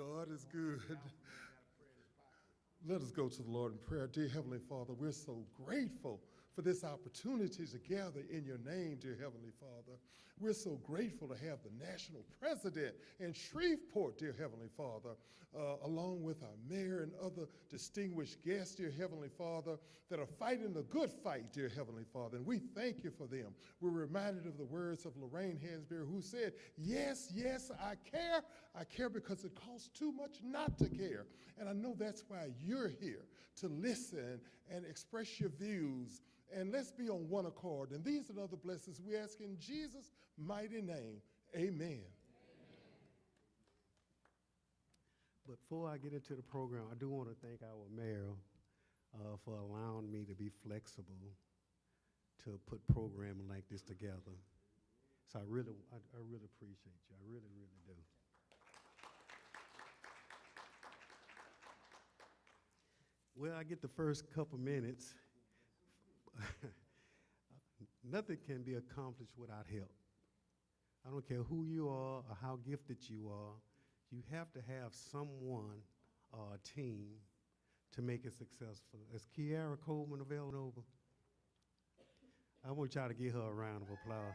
God is good. Let us go to the Lord in prayer. Dear Heavenly Father, we're so grateful for this opportunity to gather in your name, dear Heavenly Father. We're so grateful to have the national president in Shreveport, dear Heavenly Father, along with our mayor and other distinguished guests, dear Heavenly Father, that are fighting the good fight, dear Heavenly Father, and we thank you for them. We're reminded of the words of Lorraine Hansberry, who said, yes, yes, I care. I care because it costs too much not to care. And I know that's why you're here, to listen and express your views. And let's be on one accord. And these and other blessings we ask in Jesus' mighty name. Amen. But before I get into the program, I do want to thank our mayor for allowing me to be flexible to put programming like this together. So I really appreciate you. I really, really do. Well, I get the first couple minutes. Nothing can be accomplished without help. I don't care who you are or how gifted you are. You have to have someone or a team to make it successful. Is Kiara Coleman available? I want y'all to give her a round of applause.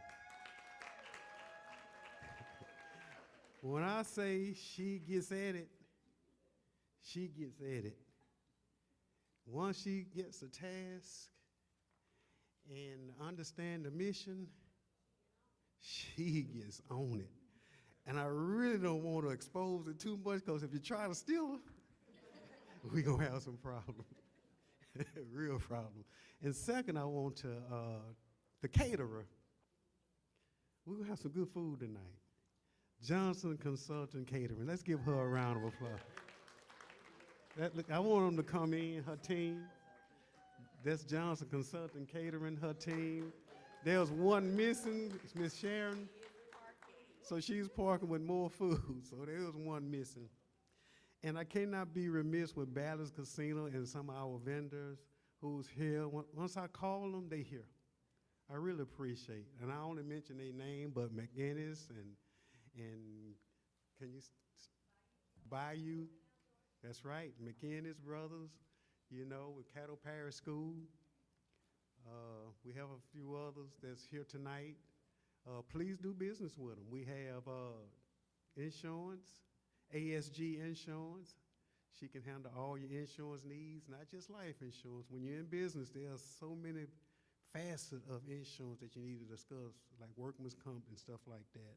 When I say she gets at it, she gets at it. Once she gets a task and understand the mission, she gets on it. And I really don't want to expose it too much, because if you try to steal her, we're going to have some problems, real problems. And second, I want to, the caterer, we're going to have some good food tonight. Johnson Consulting Catering. Let's give her a round of applause. Look, I want them to come in, her team. That's Johnson Consulting Catering, her team. There's one missing, it's Miss Sharon. So she's parking with more food, so there was one missing. And I cannot be remiss with Ballard's Casino and some of our vendors who's here. Once I call them, they here. I really appreciate it. And I only mention their name, but McGinnis and can you, Bayou, that's right, McGinnis Brothers, you know, with Cattle Parish School. We have a few others that's here tonight. Please do business with them. We have insurance, ASG Insurance. She can handle all your insurance needs, not just life insurance. When you're in business, there's so many facets of insurance that you need to discuss, like workman's comp and stuff like that.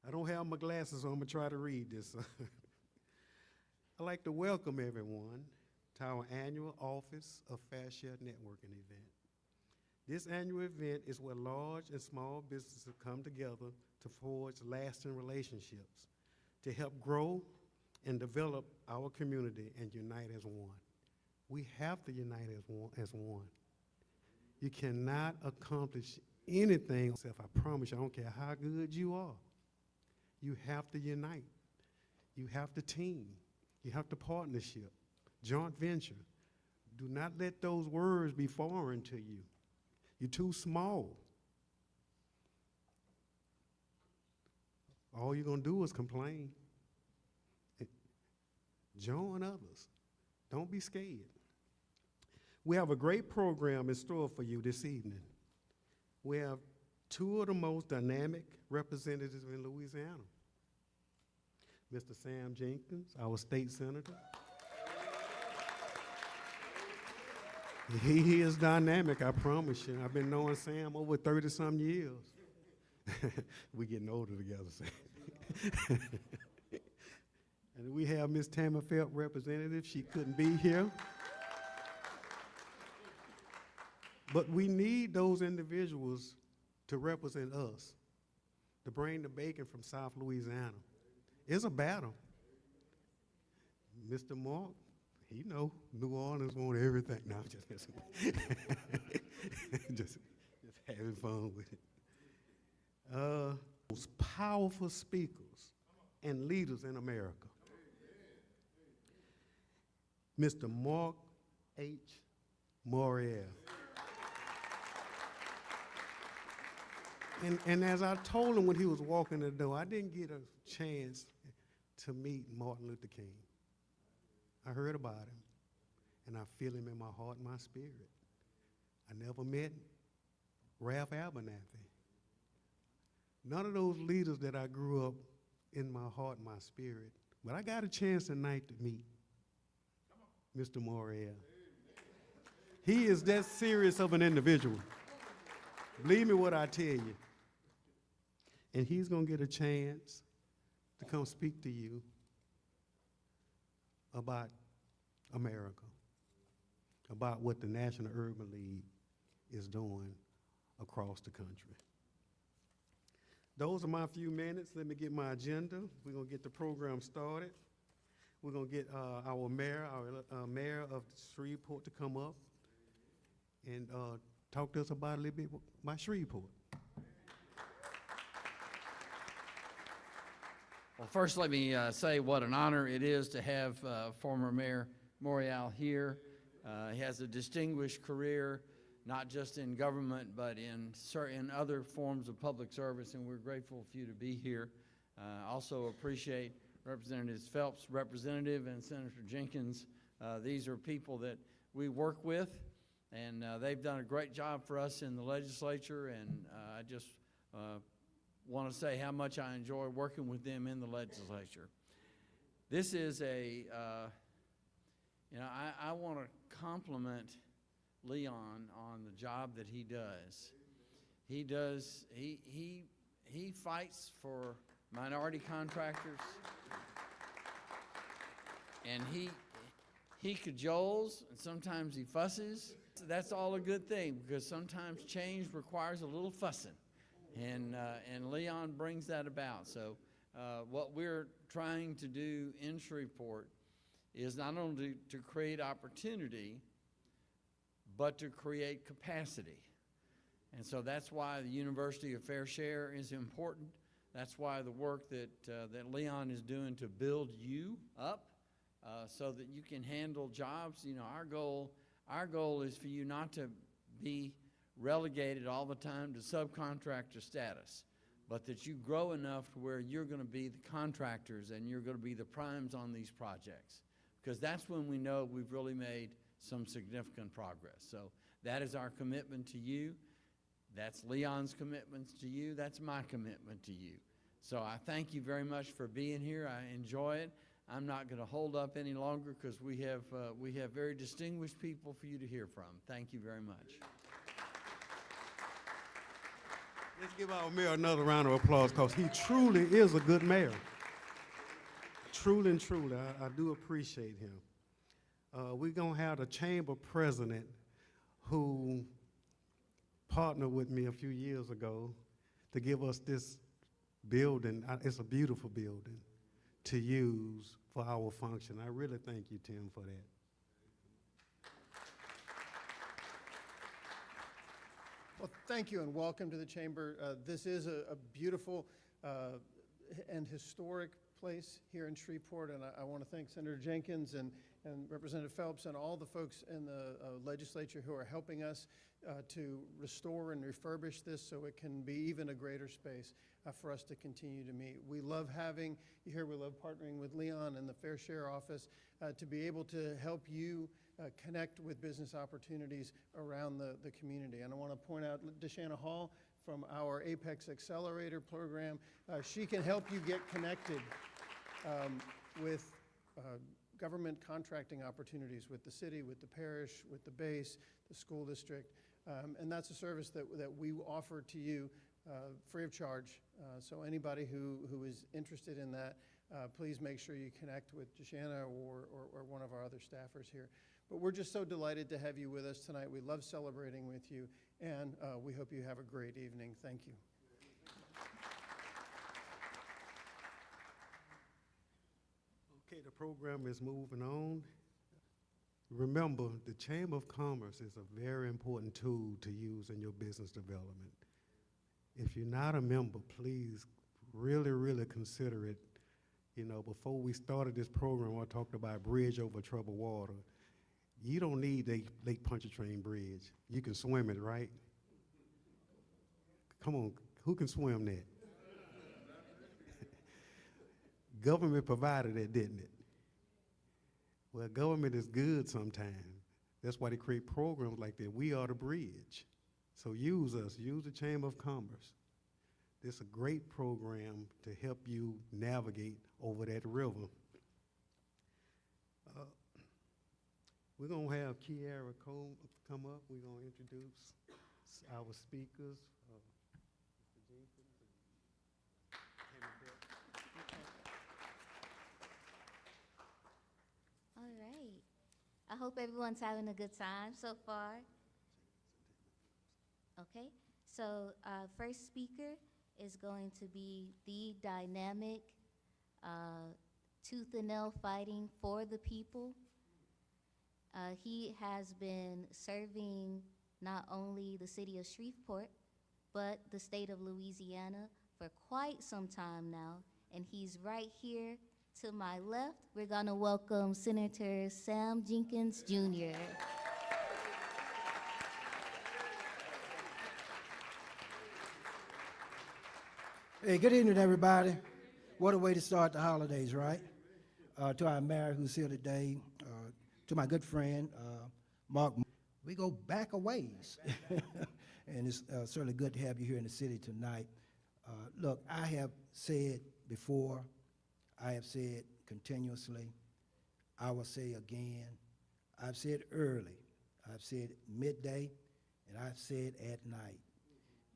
I don't have my glasses, so I'm gonna try to read this. I'd like to welcome everyone to our annual Office of Fair Share Networking event. This annual event is where large and small businesses come together to forge lasting relationships, to help grow and develop our community and unite as one. We have to unite as one. You cannot accomplish anything, I promise you, I don't care how good you are. You have to unite. You have to team. You have to partnership, joint venture. Do not let those words be foreign to you. You're too small. All you're gonna do is complain. Join others. Don't be scared. We have a great program in store for you this evening. We have two of the most dynamic representatives in Louisiana. Mr. Sam Jenkins, our state senator. He is dynamic, I promise you. I've been knowing Sam over 30-some years. We're getting older together, Sam. And we have Ms. Tammy Felt, representative. She couldn't be here. But we need those individuals to represent us, to bring the bacon from South Louisiana. It's a battle. Mr. Mark, he know New Orleans want everything. No, I'm just messing with it. just having fun with it. Most powerful speakers and leaders in America. Mr. Mark H. Moriel. And as I told him when he was walking the door, I didn't get a chance to meet Martin Luther King. I heard about him, and I feel him in my heart and my spirit. I never met Ralph Abernathy. None of those leaders that I grew up in my heart and my spirit. But I got a chance tonight to meet Mr. Morrell. He is that serious of an individual. Believe me what I tell you. And he's going to get a chance to come speak to you about America, about what the National Urban League is doing across the country. Those are my few minutes. Let me get my agenda. We're going to get the program started. We're going to get our mayor of Shreveport to come up and talk to us about a little bit about Shreveport. Well, first let me say what an honor it is to have former Mayor Morrell here. He has a distinguished career, not just in government, but in other forms of public service, and we're grateful for you to be here. Also appreciate Representative Phelps' representative and Senator Jenkins. These are people that we work with, and they've done a great job for us in the legislature, and I just want to say how much I enjoy working with them in the legislature. This is I want to compliment Leon on the job that he does. He fights for minority contractors, and he cajoles, and sometimes he fusses. That's all a good thing, because sometimes change requires a little fussing, and Leon brings that about. So what we're trying to do in Shreveport is not only to create opportunity, but to create capacity. And so that's why the University of Fair Share is important. That's why the work that Leon is doing to build you up so that you can handle jobs. You know, our goal is for you not to be relegated all the time to subcontractor status, but that you grow enough to where you're going to be the contractors and you're going to be the primes on these projects, because that's when we know we've really made some significant progress. So that is our commitment to you. That's Leon's commitments to you. That's my commitment to you. So I thank you very much for being here. I enjoy it. I'm not going to hold up any longer, because we have very distinguished people for you to hear from. Thank you very much. Let's give our mayor another round of applause, because he truly is a good mayor. Truly and truly, I do appreciate him. We're going to have the chamber president who partnered with me a few years ago to give us this building. It's a beautiful building to use for our function. I really thank you, Tim, for that. Well, thank you and welcome to the chamber. This is a beautiful and historic place here in Shreveport, and I want to thank Senator Jenkins and Representative Phelps and all the folks in the legislature who are helping us to restore and refurbish this so it can be even a greater space for us to continue to meet. We love having you here. We love partnering with Leon and the Fair Share office to be able to help you connect with business opportunities around the community. And I want to point out DeShanna Hall from our Apex Accelerator program. She can help you get connected with government contracting opportunities with the city, with the parish, with the base, the school district. And that's a service that we offer to you free of charge. So anybody who is interested in that, please make sure you connect with DeShanna or one of our other staffers here. But we're just so delighted to have you with us tonight. We love celebrating with you, and we hope you have a great evening. Thank you. Okay, the program is moving on. Remember, the Chamber of Commerce is a very important tool to use in your business development. If you're not a member, please really, really consider it. You know, before we started this program, I talked about bridge over troubled water. You don't need a Lake Pontchartrain Bridge. You can swim it, right? Come on, who can swim that? government provided that, didn't it? Well, government is good sometimes. That's why they create programs like that. We are the bridge. So use us, use the Chamber of Commerce. This is a great program to help you navigate over that river. We're gonna have Kiara Cole come up. We're gonna introduce our speakers. Mr. Jenkins and Tammy Bell. All right. I hope everyone's having a good time so far. Okay, so first speaker is going to be the dynamic, tooth and nail fighting for the people. He has been serving not only the city of Shreveport, but the state of Louisiana for quite some time now, and he's right here to my left. We're gonna welcome Senator Sam Jenkins, Jr. Hey, good evening, everybody. What a way to start the holidays, right? To our mayor who's here today, to my good friend, Mark. We go back a ways. And it's certainly good to have you here in the city tonight. Look, I have said before, I have said continuously, I will say again, I've said early, I've said midday, and I've said at night.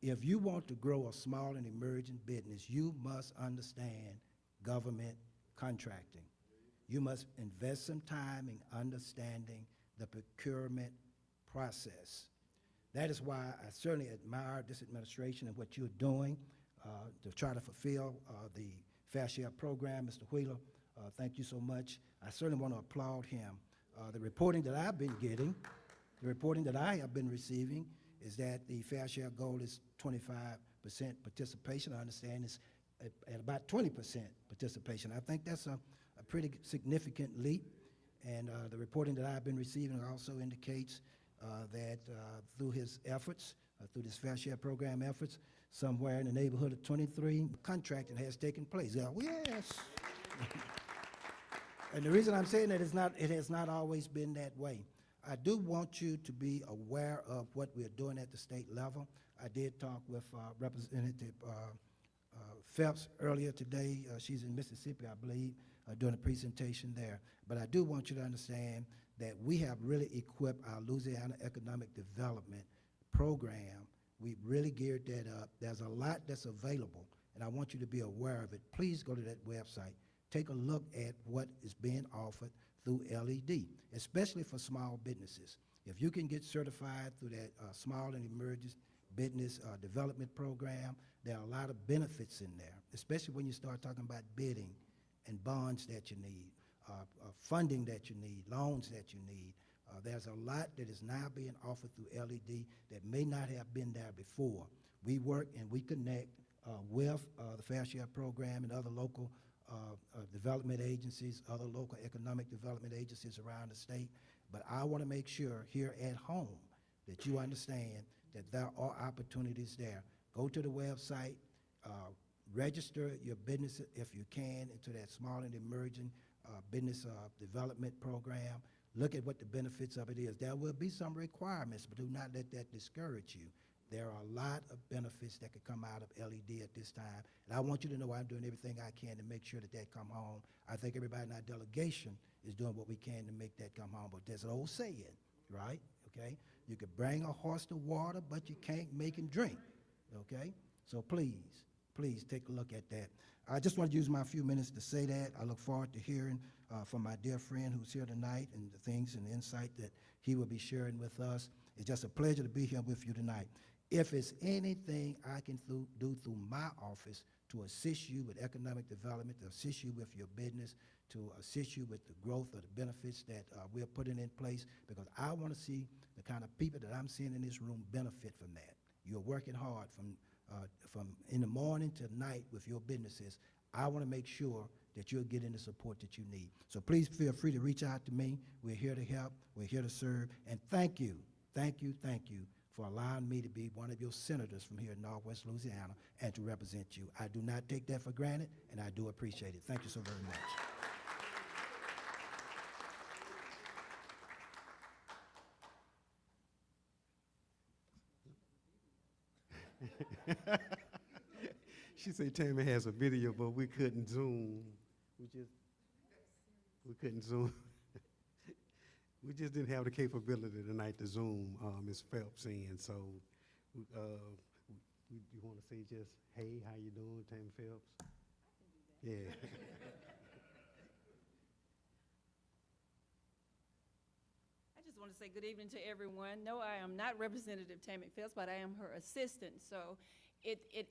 If you want to grow a small and emerging business, you must understand government contracting. You must invest some time in understanding the procurement process. That is why I certainly admire this administration and what you're doing to try to fulfill the Fair Share program. Mr. Wheeler, thank you so much. I certainly want to applaud him. The reporting that I've been getting, the reporting that I have been receiving is that the Fair Share goal is 25% participation. I understand it's at about 20% participation. I think that's a pretty significant leap. And the reporting that I've been receiving also indicates that through his efforts, through this Fair Share program efforts, somewhere in the neighborhood of 23 contracting has taken place. Yes. And the reason I'm saying that is it has not always been that way. I do want you to be aware of what we're doing at the state level. I did talk with Representative Phelps earlier today. She's in Mississippi, I believe, doing a presentation there. But I do want you to understand that we have really equipped our Louisiana Economic Development Program. We've really geared that up. There's a lot that's available, and I want you to be aware of it. Please go to that website. Take a look at what is being offered through LED, especially for small businesses. If you can get certified through that Small and Emerging Business Development Program, there are a lot of benefits in there, especially when you start talking about bidding and bonds that you need, funding that you need, loans that you need. There's a lot that is now being offered through LED that may not have been there before. We work and we connect with the Fair Share program and other local development agencies, other local economic development agencies around the state. But I want to make sure here at home that you understand that there are opportunities there. Go to the website, register your business if you can into that Small and Emerging Business Development Program. Look at what the benefits of it is. There will be some requirements, but do not let that discourage you. There are a lot of benefits that could come out of LED at this time. And I want you to know I'm doing everything I can to make sure that that come home. I think everybody in our delegation is doing what we can to make that come home. But there's an old saying, right? Okay? You could bring a horse to water, but you can't make him drink. Okay? So please, please take a look at that. I just want to use my few minutes to say that. I look forward to hearing from my dear friend who's here tonight and the things and the insight that he will be sharing with us. It's just a pleasure to be here with you tonight. If it's anything I can do through my office to assist you with economic development, to assist you with your business, to assist you with the growth of the benefits that we're putting in place, because I want to see the kind of people that I'm seeing in this room benefit from that. You're working hard from in the morning to night with your businesses. I want to make sure that you're getting the support that you need. So please feel free to reach out to me. We're here to help. We're here to serve. And thank you for allowing me to be one of your senators from here in Northwest Louisiana and to represent you. I do not take that for granted, and I do appreciate it. Thank you so very much. She said Tammy has a video, but we couldn't Zoom. We couldn't Zoom. We just didn't have the capability tonight to Zoom Ms. Phelps in. So, you want to say just, hey, how you doing, Tammy Phelps? Yeah. I just want to say good evening to everyone. No, I am not Representative Tammy Phelps, but I am her assistant. So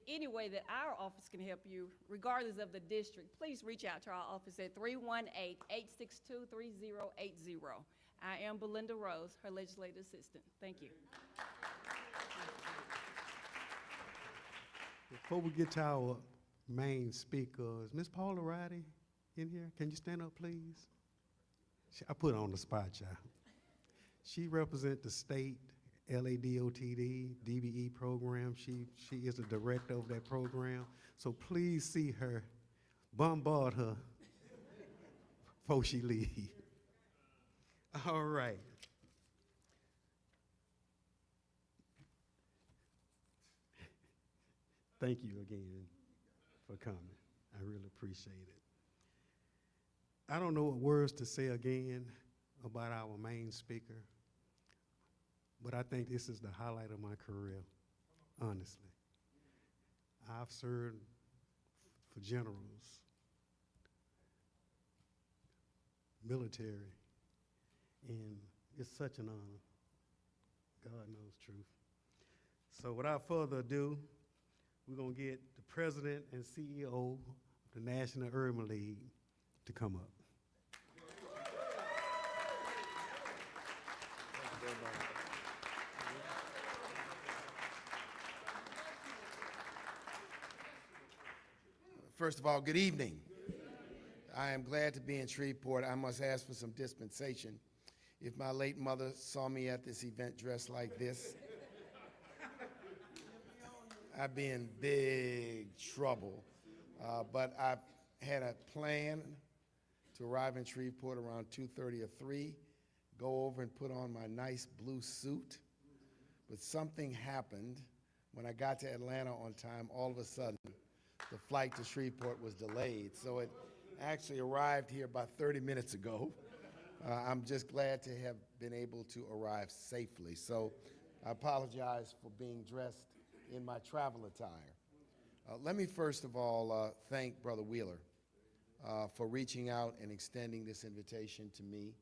any way that our office can help you, regardless of the district, please reach out to our office at 318-862-3080. I am Belinda Rose, her legislative assistant. Thank you. Before we get to our main speakers, Ms. Paula Ridey in here? Can you stand up, please? I put her on the spot, y'all. She represents the state LADOTD, DBE program. She is the director of that program. So please see her, bombard her before she leave. All right. Thank you again for coming. I really appreciate it. I don't know what words to say again about our main speaker, but I think this is the highlight of my career, honestly. I've served for generals, military, and it's such an honor. God knows truth. So without further ado, we're going to get the president and CEO of the National Urban League to come up. First of all, good evening. I am glad to be in Shreveport. I must ask for some dispensation. If my late mother saw me at this event dressed like this, I'd be in big trouble. But I had a plan to arrive in Shreveport around 2:30 or 3, go over and put on my nice blue suit. But something happened when I got to Atlanta on time. All of a sudden, the flight to Shreveport was delayed. So it actually arrived here about 30 minutes ago. I'm just glad to have been able to arrive safely. So I apologize for being dressed in my travel attire. Let me first of all thank Brother Wheeler for reaching out and extending this invitation to me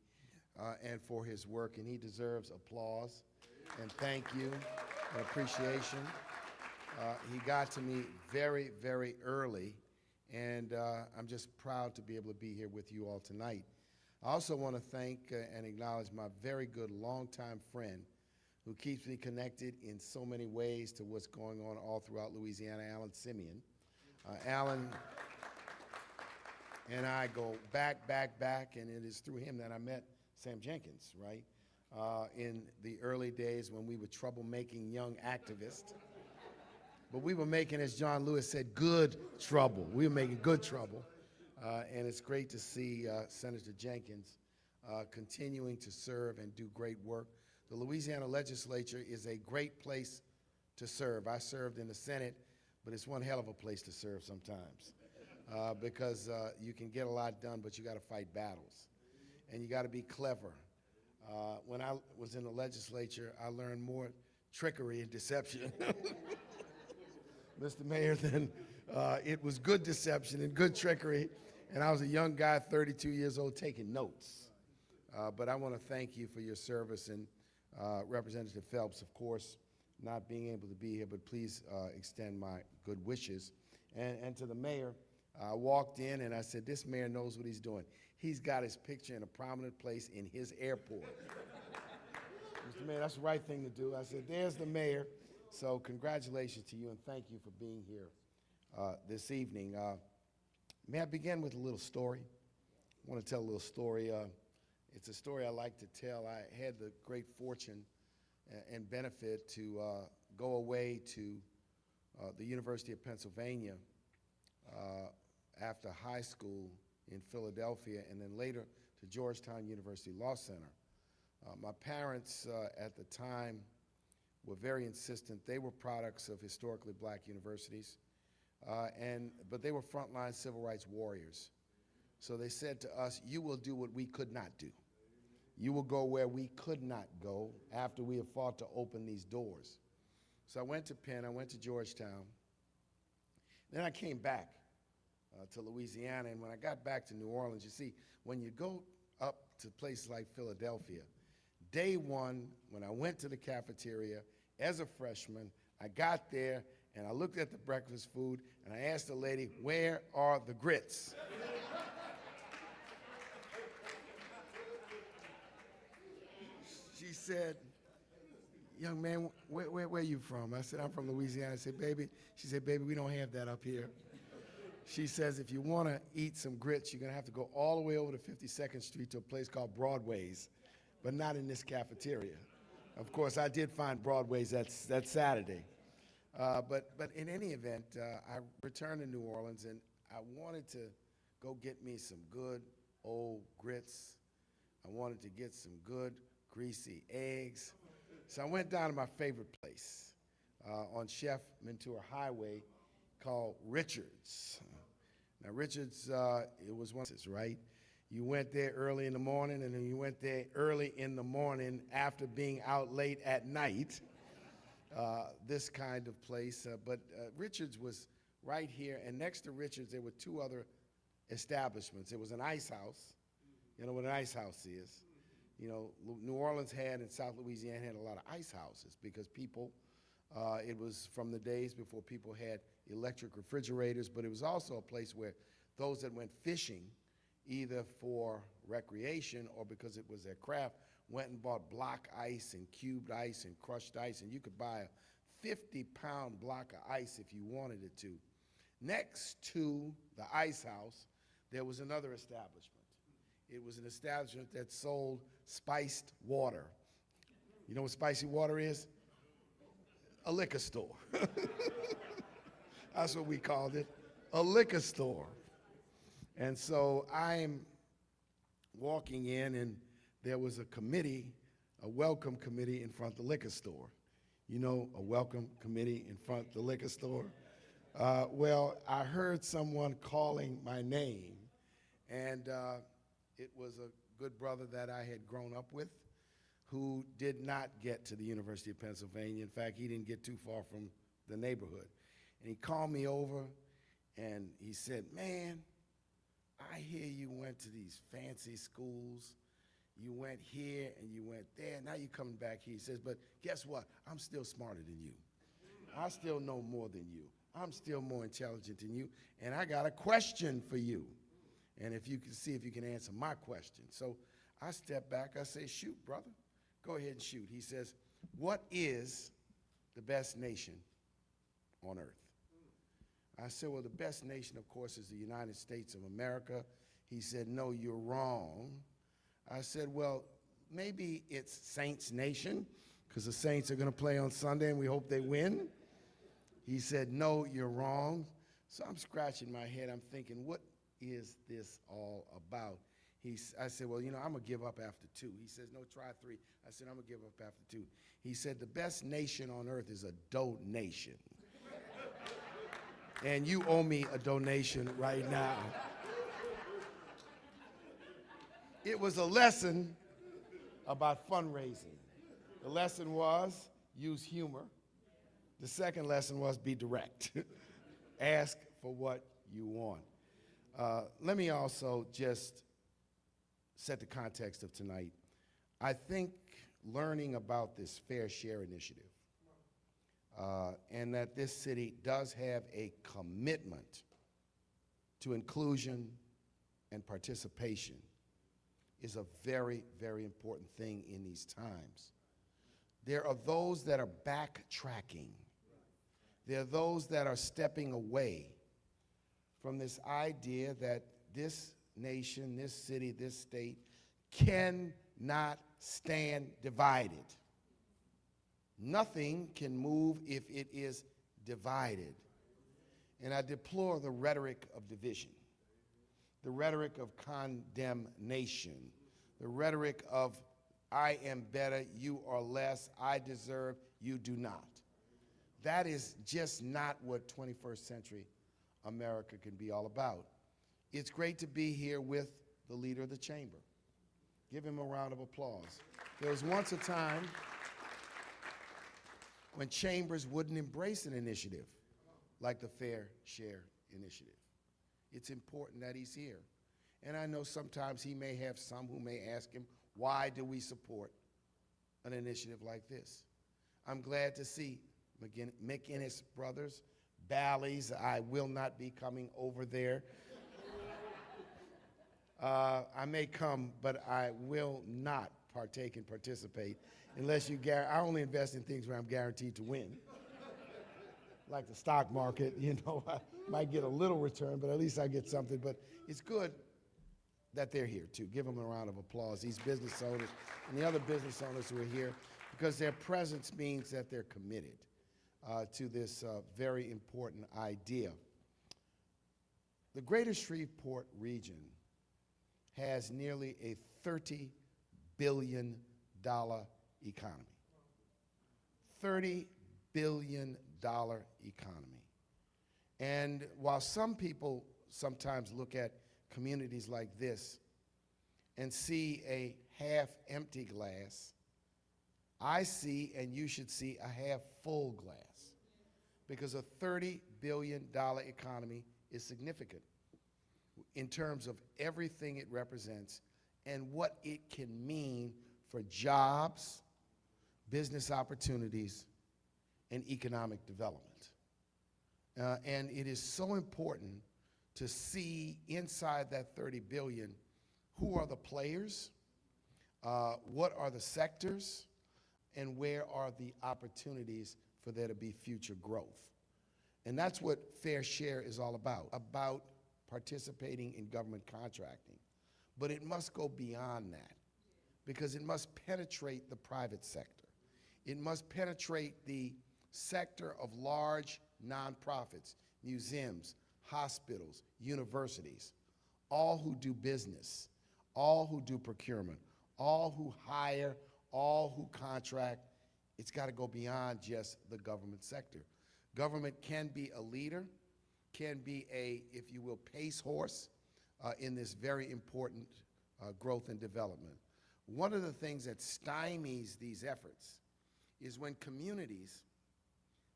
and for his work, and he deserves applause and thank you and appreciation. He got to me very, very early, and I'm just proud to be able to be here with you all tonight. I also want to thank and acknowledge my very good longtime friend who keeps me connected in so many ways to what's going on all throughout Louisiana, Alan Simeon. Alan and I go back, and it is through him that I met Sam Jenkins, right? In the early days when we were troublemaking young activists. But we were making, as John Lewis said, good trouble. We were making good trouble. And it's great to see Senator Jenkins continuing to serve and do great work. The Louisiana legislature is a great place to serve. I served in the Senate, but it's one hell of a place to serve sometimes because you can get a lot done, but you got to fight battles. And you got to be clever. When I was in the legislature, I learned more trickery and deception, Mr. Mayor, than it was good deception and good trickery. And I was a young guy, 32 years old, taking notes. But I want to thank you for your service, and Representative Phelps, of course, not being able to be here, but please extend my good wishes. And to the mayor, I walked in and I said, this mayor knows what he's doing. He's got his picture in a prominent place in his airport. Mr. Mayor, that's the right thing to do. I said, there's the mayor. So congratulations to you, and thank you for being here this evening. May I begin with a little story? I want to tell a little story. It's a story I like to tell. I had the great fortune and benefit to go away to the University of Pennsylvania after high school in Philadelphia, and then later to Georgetown University Law Center. My parents at the time were very insistent. They were products of historically black universities, but they were frontline civil rights warriors. So they said to us, you will do what we could not do. You will go where we could not go after we have fought to open these doors. So I went to Penn, I went to Georgetown. Then I came back to Louisiana, and when I got back to New Orleans, you see, when you go up to places like Philadelphia, day one, when I went to the cafeteria as a freshman, I got there and I looked at the breakfast food and I asked the lady, where are the grits? She said, young man, where are you from? I said, I'm from Louisiana. I said, baby, she said, baby, we don't have that up here. She says, if you want to eat some grits, you're going to have to go all the way over to 52nd Street to a place called Broadway's, but not in this cafeteria. Of course, I did find Broadway's that Saturday. But in any event, I returned to New Orleans, and I wanted to go get me some good old grits. I wanted to get some good greasy eggs. So I went down to my favorite place on Chef Mentor Highway called Richard's. Now, Richard's, it was one, right? You went there early in the morning, and then you went there early in the morning after being out late at night, this kind of place. But Richard's was right here, and next to Richard's, there were two other establishments. There was an ice house. You know what an ice house is. You know, New Orleans had, and South Louisiana had a lot of ice houses because people, it was from the days before people had electric refrigerators, but it was also a place where those that went fishing, either for recreation or because it was their craft, went and bought block ice and cubed ice and crushed ice, and you could buy a 50-pound block of ice if you wanted it to. Next to the ice house, there was another establishment. It was an establishment that sold spiced water. You know what spicy water is? A liquor store. That's what we called it, a liquor store. And so I'm walking in, and there was a committee, a welcome committee in front of the liquor store. You know, a welcome committee in front of the liquor store? Well, I heard someone calling my name, and it was a good brother that I had grown up with who did not get to the University of Pennsylvania. In fact, he didn't get too far from the neighborhood. And he called me over, and he said, man, I hear you went to these fancy schools. You went here and you went there. Now you're coming back here. He says, but guess what? I'm still smarter than you. I still know more than you. I'm still more intelligent than you. And I got a question for you. And if you can see if you can answer my question. So I step back. I say, shoot, brother. Go ahead and shoot. He says, what is the best nation on earth? I said, well, the best nation, of course, is the United States of America. He said, no, you're wrong. I said, well, maybe it's Saints Nation, because the Saints are going to play on Sunday, and we hope they win. He said, no, you're wrong. So I'm scratching my head. I'm thinking, what is this all about? I said, well, you know, I'm going to give up after 2. He says, no, try 3. I said, I'm going to give up after 2. He said, the best nation on earth is a donation. And you owe me a donation right now. It was a lesson about fundraising. The lesson was use humor. The second lesson was be direct. Ask for what you want. Let me also just set the context of tonight. I think learning about this Fair Share initiative and that this city does have a commitment to inclusion and participation is a very, very important thing in these times. There are those that are backtracking. There are those that are stepping away from this idea that this nation, this city, this state cannot stand divided. Nothing can move if it is divided. And I deplore the rhetoric of division, the rhetoric of condemnation, the rhetoric of I am better, you are less, I deserve, you do not. That is just not what 21st century America can be all about. It's great to be here with the leader of the chamber. Give him a round of applause. There was once a time when chambers wouldn't embrace an initiative like the Fair Share Initiative. It's important that he's here. And I know sometimes he may have some who may ask him, why do we support an initiative like this? I'm glad to see McInnes Brothers, Bally's. I will not be coming over there. I may come, but I will not partake and participate unless you I only invest in things where I'm guaranteed to win. Like the stock market, you know, I might get a little return, but at least I get something. But it's good that they're here too. Give them a round of applause, these business owners and the other business owners who are here, because their presence means that they're committed to this very important idea. The greater Shreveport region has nearly a $30 billion economy. $30 billion economy. And while some people sometimes look at communities like this and see a half-empty glass, I see, and you should see, a half-full glass, because a $30 billion economy is significant in terms of everything it represents and what it can mean for jobs, business opportunities, and economic development. And it is so important to see inside that 30 billion, who are the players, what are the sectors, and where are the opportunities for there to be future growth. And that's what Fair Share is all about participating in government contracting. But it must go beyond that, because it must penetrate the private sector. It must penetrate the sector of large nonprofits, museums, hospitals, universities, all who do business, all who do procurement, all who hire, all who contract. It's got to go beyond just the government sector. Government can be a leader, can be a, if you will, pace horse in this very important growth and development. One of the things that stymies these efforts is when communities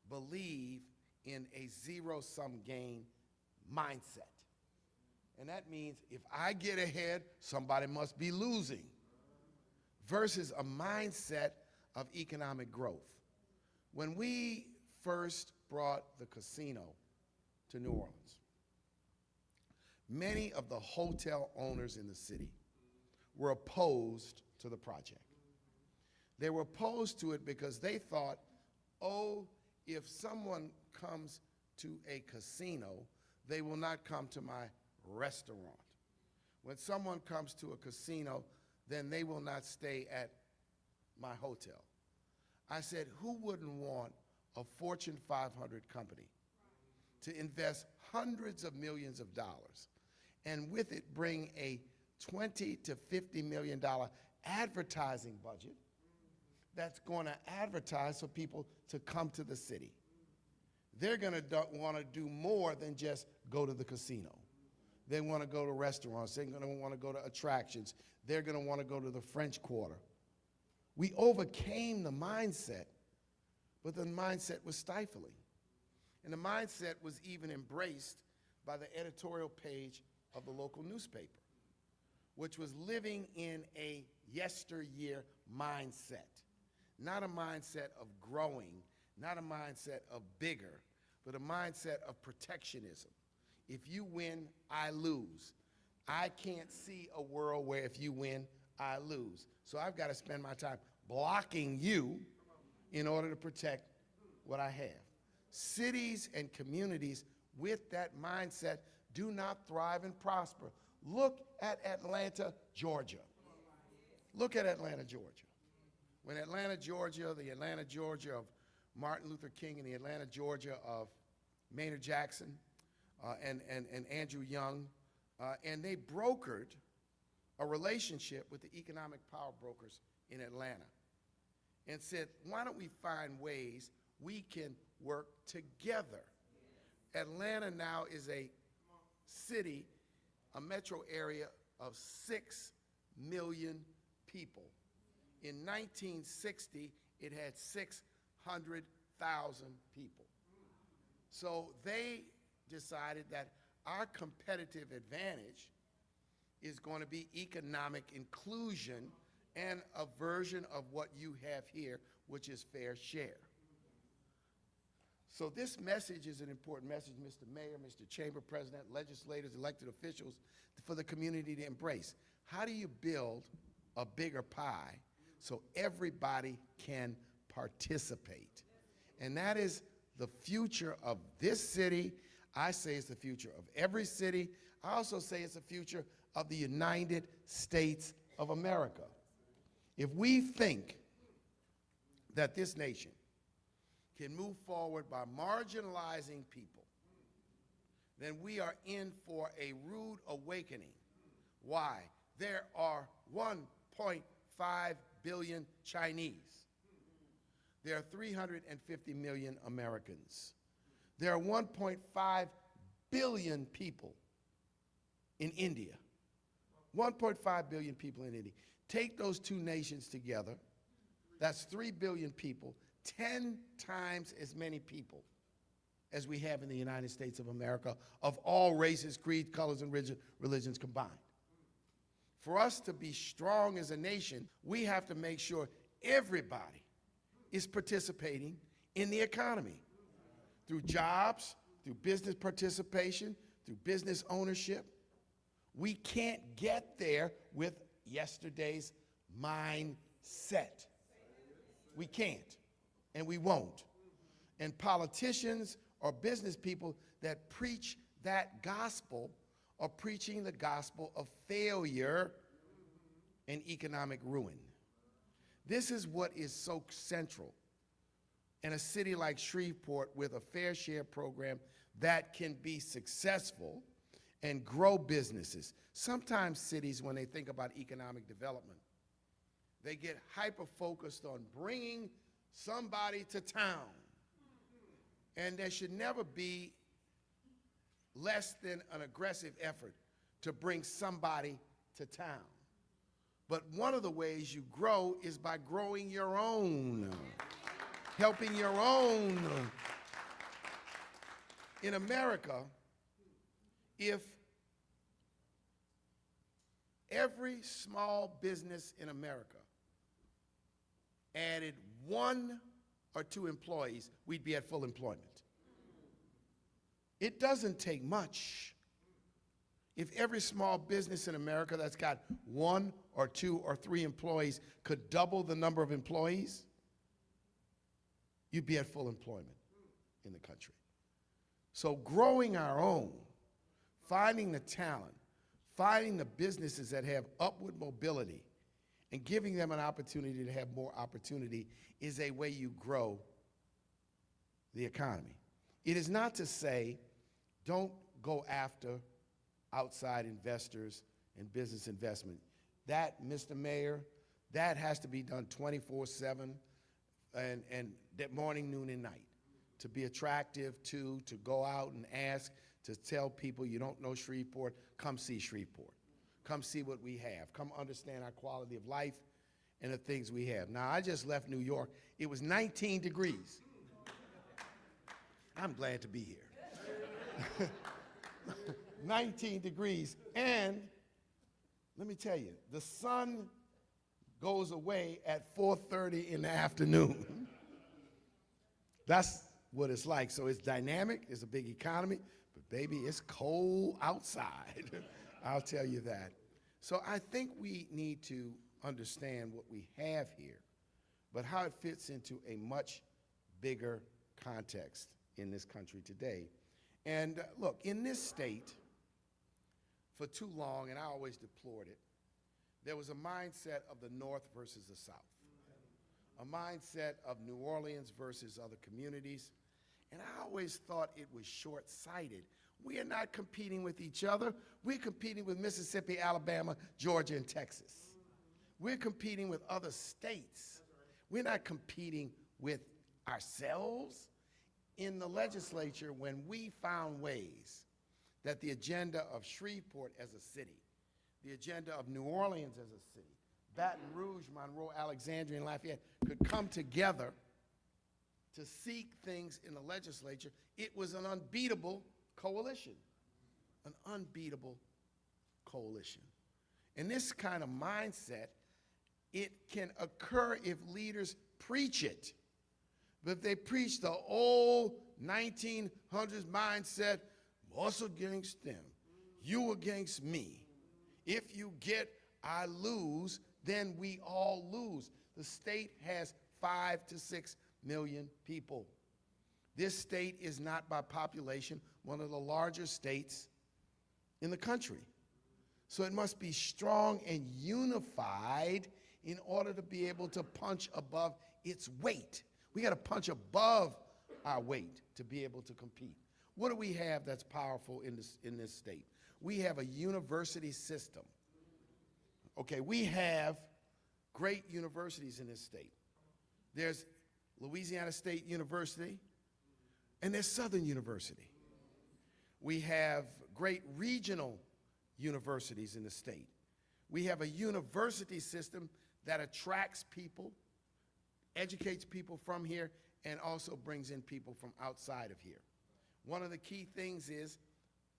believe in a zero-sum game mindset. And that means if I get ahead, somebody must be losing, versus a mindset of economic growth. When we first brought the casino to New Orleans, many of the hotel owners in the city were opposed to the project. They were opposed to it because they thought, oh, if someone comes to a casino, they will not come to my restaurant. When someone comes to a casino, then they will not stay at my hotel. I said, who wouldn't want a Fortune 500 company to invest hundreds of millions of dollars and with it bring a $20 to $50 million advertising budget that's going to advertise for people to come to the city? They're going to want to do more than just go to the casino. They want to go to restaurants. They're going to want to go to attractions. They're going to want to go to the French Quarter. We overcame the mindset, but the mindset was stifling. And the mindset was even embraced by the editorial page of the local newspaper, which was living in a yesteryear mindset. Not a mindset of growing, not a mindset of bigger, but a mindset of protectionism. If you win, I lose. I can't see a world where if you win, I lose. So I've got to spend my time blocking you in order to protect what I have. Cities and communities with that mindset do not thrive and prosper. Look at Atlanta, Georgia. Look at Atlanta, Georgia. When Atlanta, Georgia, the Atlanta, Georgia of Martin Luther King and the Atlanta, Georgia of Maynard Jackson and Andrew Young, and they brokered a relationship with the economic power brokers in Atlanta and said, why don't we find ways we can work together? Atlanta now is a city, a metro area of 6 million people. In 1960, it had 600,000 people. So they decided that our competitive advantage is going to be economic inclusion and a version of what you have here, which is fair share. So this message is an important message, Mr. Mayor, Mr. Chamber President, legislators, elected officials, for the community to embrace. How do you build a bigger pie so everybody can participate? And that is the future of this city. I say it's the future of every city. I also say it's the future of the United States of America. If we think that this nation can move forward by marginalizing people, then we are in for a rude awakening. Why? There are 1.5 billion Chinese. There are 350 million Americans. There are 1.5 billion people in India. 1.5 billion people in India. Take those two nations together, that's 3 billion people, 10 times as many people as we have in the United States of America, of all races, creeds, colors, and religions combined. For us to be strong as a nation, we have to make sure everybody is participating in the economy through jobs, through business participation, through business ownership. We can't get there with yesterday's mindset. We can't, and we won't. And politicians or business people that preach that gospel are preaching the gospel of failure and economic ruin. This is what is so central in a city like Shreveport with a fair share program that can be successful and grow businesses. Sometimes cities, when they think about economic development, they get hyper-focused on bringing somebody to town. And there should never be less than an aggressive effort to bring somebody to town. But one of the ways you grow is by growing your own, helping your own. In America, if every small business in America added 1 or 2 employees, we'd be at full employment. It doesn't take much. If every small business in America that's got 1 or 2 or 3 employees could double the number of employees, you'd be at full employment in the country. So growing our own, finding the talent, finding the businesses that have upward mobility, and giving them an opportunity to have more opportunity is a way you grow the economy. It is not to say don't go after outside investors and business investment. That, Mr. Mayor, that has to be done 24/7 and that morning, noon, and night to be attractive to go out and ask, to tell people you don't know Shreveport, come see Shreveport. Come see what we have. Come understand our quality of life and the things we have. Now, I just left New York. It was 19 degrees. I'm glad to be here. 19 degrees. And let me tell you, the sun goes away at 4:30 in the afternoon. That's what it's like. So it's dynamic. It's a big economy. But, baby, it's cold outside. I'll tell you that. So I think we need to understand what we have here, but how it fits into a much bigger context in this country today. And look, in this state, for too long, and I always deplored it, there was a mindset of the North versus the South. a mindset of New Orleans versus other communities. And I always thought it was short-sighted. We are not competing with each other. We're competing with Mississippi, Alabama, Georgia, and Texas. We're competing with other states. We're not competing with ourselves. In the legislature, when we found ways that the agenda of Shreveport as a city, the agenda of New Orleans as a city, Baton Rouge, Monroe, Alexandria, and Lafayette could come together to seek things in the legislature, it was an unbeatable coalition. An unbeatable coalition. And this kind of mindset, it can occur if leaders preach it. But if they preach the old 1900s mindset, us against them, you against me. If you get, I lose, then we all lose. The state has 5 to 6 million people. This state is not by population one of the larger states in the country. So it must be strong and unified in order to be able to punch above its weight. We got to punch above our weight to be able to compete. What do we have that's powerful in this state? We have a university system. Okay, we have great universities in this state. There's Louisiana State University, and there's Southern University. We have great regional universities in the state. We have a university system that attracts people, educates people from here, and also brings in people from outside of here. One of the key things is,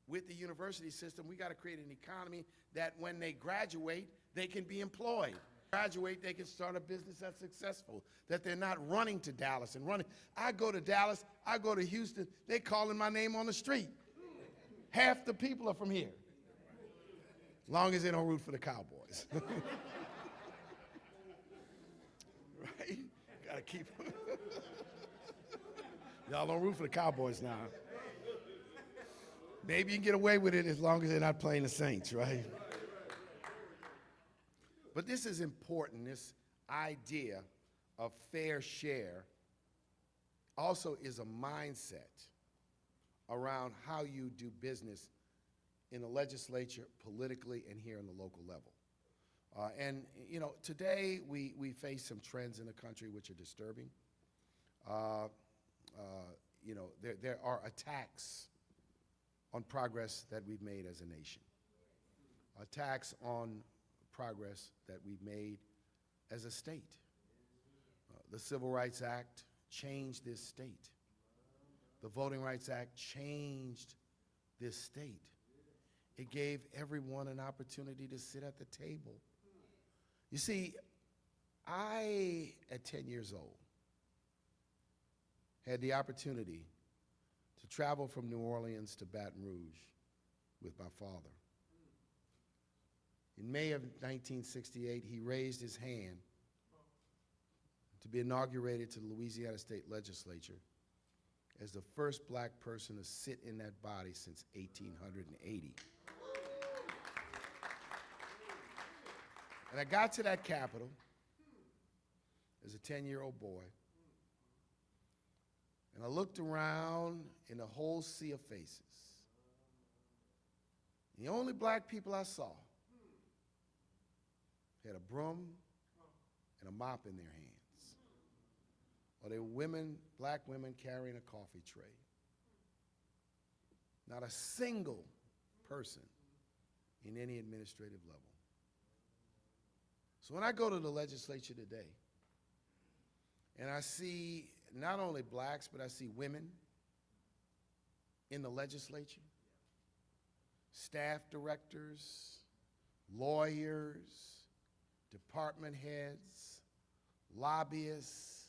with the university system, we got to create an economy that when they graduate, they can be employed. Graduate, they can start a business that's successful, that they're not running to Dallas and running. I go to Dallas, I go to Houston, they calling my name on the street. Half the people are from here, long as they don't root for the Cowboys. Right? Gotta keep y'all don't root for the Cowboys now. Maybe you can get away with it as long as they're not playing the Saints, right? But this is important, this idea of fair share also is a mindset around how you do business in the legislature, politically, and here on the local level. And you know, today we face some trends in the country which are disturbing. You know, there are attacks on progress that we've made as a nation. Attacks on progress that we've made as a state. The Civil Rights Act changed this state. The Voting Rights Act changed this state. It gave everyone an opportunity to sit at the table. You see, I, at 10 years old, had the opportunity to travel from New Orleans to Baton Rouge with my father. In May of 1968, he raised his hand to be inaugurated to the Louisiana State Legislature as the first black person to sit in that body since 1880. And I got to that Capitol as a 10-year-old boy, and I looked around in a whole sea of faces. The only black people I saw had a broom and a mop in their hands. Or they were women, black women carrying a coffee tray. Not a single person in any administrative level. So when I go to the legislature today, and I see not only blacks, but I see women in the legislature, staff directors, lawyers, department heads, lobbyists.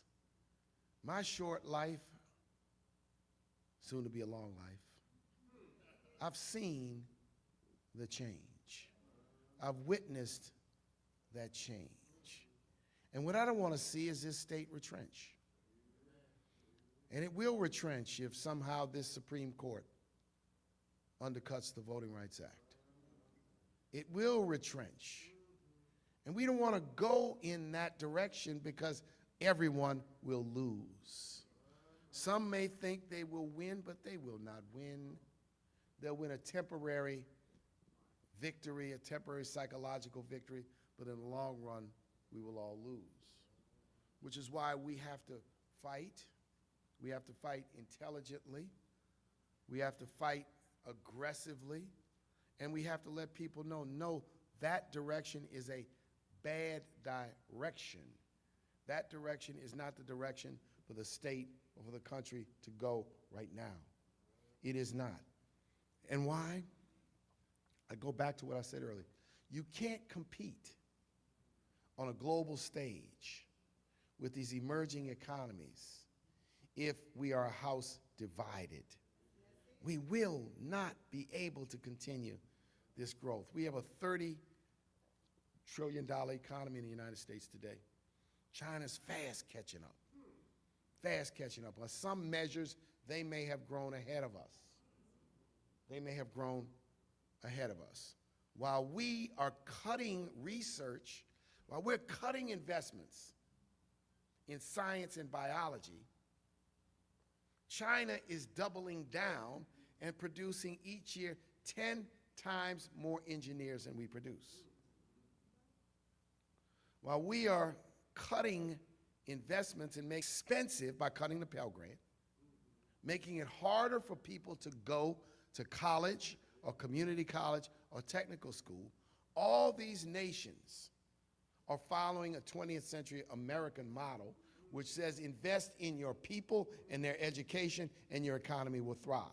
My short life, soon to be a long life, I've seen the change. I've witnessed that change. And what I don't want to see is this state retrench. And it will retrench if somehow this Supreme Court undercuts the Voting Rights Act. It will retrench. And we don't want to go in that direction because everyone will lose. Some may think they will win, but they will not win. They'll win a temporary victory, a temporary psychological victory, but in the long run, we will all lose. Which is why we have to fight. We have to fight intelligently. We have to fight aggressively. And we have to let people know, no, that direction is a bad direction. That direction is not the direction for the state or for the country to go right now. It is not. And why? I go back to what I said earlier. You can't compete on a global stage with these emerging economies if we are a house divided. We will not be able to continue this growth. We have a $30 trillion economy in the United States today. China's fast catching up. Fast catching up. On some measures, they may have grown ahead of us. They may have grown ahead of us. While we are cutting research, while we're cutting investments in science and biology, China is doubling down and producing each year 10 times more engineers than we produce. While we are cutting investments and make expensive by cutting the Pell Grant, making it harder for people to go to college or community college or technical school, all these nations are following a 20th century American model which says invest in your people and their education and your economy will thrive.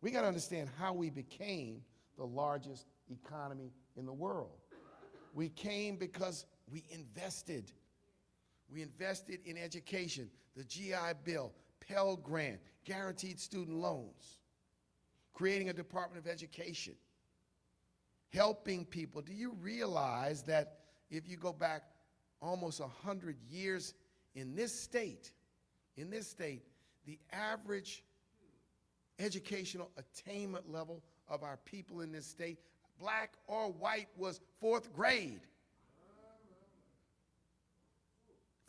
We got to understand how we became the largest economy in the world. We came because we invested. We invested in education, the GI Bill, Pell Grant, guaranteed student loans, creating a Department of Education, helping people. Do you realize that if you go back almost 100 years in this state, the average educational attainment level of our people in this state, black or white, was 4th grade.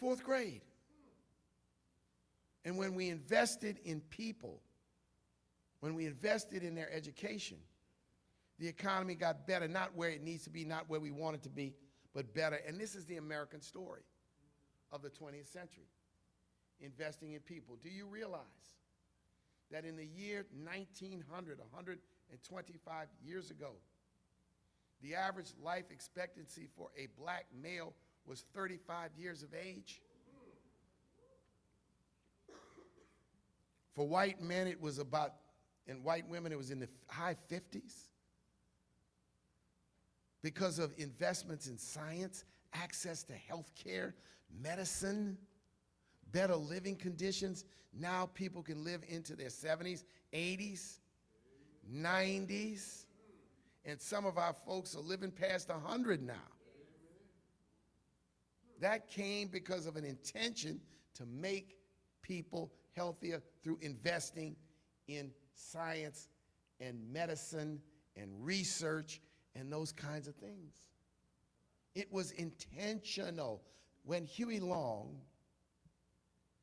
4th grade. And when we invested in people, when we invested in their education, the economy got better, not where it needs to be, not where we want it to be, but better. And this is the American story of the 20th century, investing in people. Do you realize that in the year 1900, 125 years ago, the average life expectancy for a black male was 35 years of age? For white men, it was about, and white women, it was in the high 50s. Because of investments in science, access to health care, medicine, better living conditions, now people can live into their 70s, 80s, 90s, and some of our folks are living past 100 now. That came because of an intention to make people healthier through investing in science and medicine and research and those kinds of things. It was intentional. When Huey Long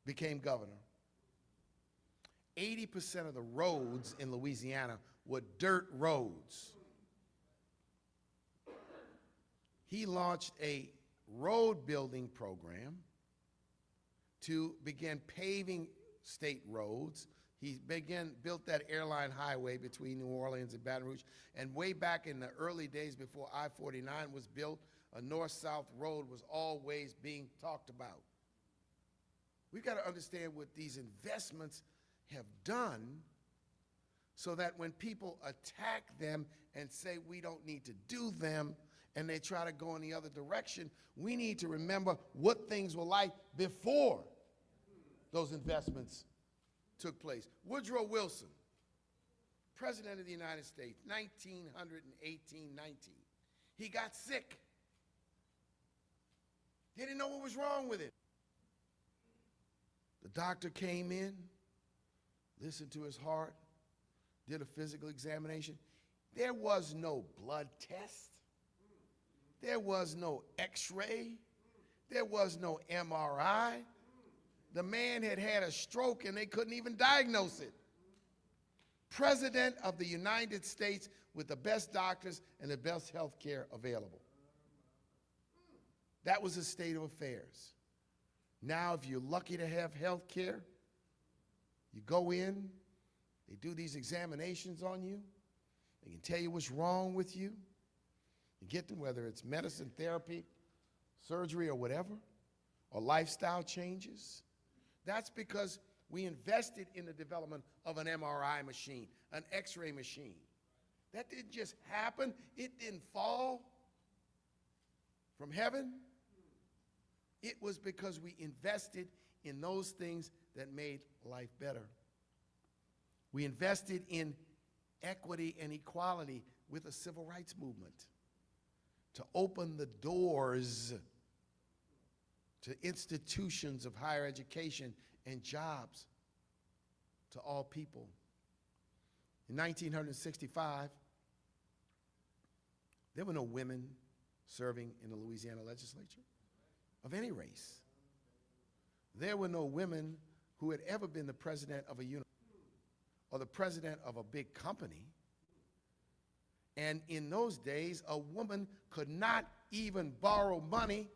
became governor, 80% of the roads in Louisiana were dirt roads. He launched a road building program to begin paving state roads. He built that airline highway between New Orleans and Baton Rouge. And way back in the early days before I-49 was built, a north-south road was always being talked about. We've got to understand what these investments have done so that when people attack them and say we don't need to do them and they try to go in the other direction, we need to remember what things were like before those investments took place. Woodrow Wilson, President of the United States, 1918-19. He got sick. They didn't know what was wrong with him. The doctor came in, listened to his heart, did a physical examination. There was no blood test. There was no x-ray. There was no MRI. The man had had a stroke and they couldn't even diagnose it. President of the United States with the best doctors and the best health care available. That was the state of affairs. Now, if you're lucky to have health care, you go in, they do these examinations on you, they can tell you what's wrong with you, you get them, whether it's medicine, therapy, surgery, or whatever, or lifestyle changes. That's because we invested in the development of an MRI machine, an X-ray machine. That didn't just happen. It didn't fall from heaven. It was because we invested in those things that made life better. We invested in equity and equality with the civil rights movement to open the doors to institutions of higher education and jobs to all people. In 1965, there were no women serving in the Louisiana legislature of any race. There were no women who had ever been the president of a university or the president of a big company. And in those days, a woman could not even borrow money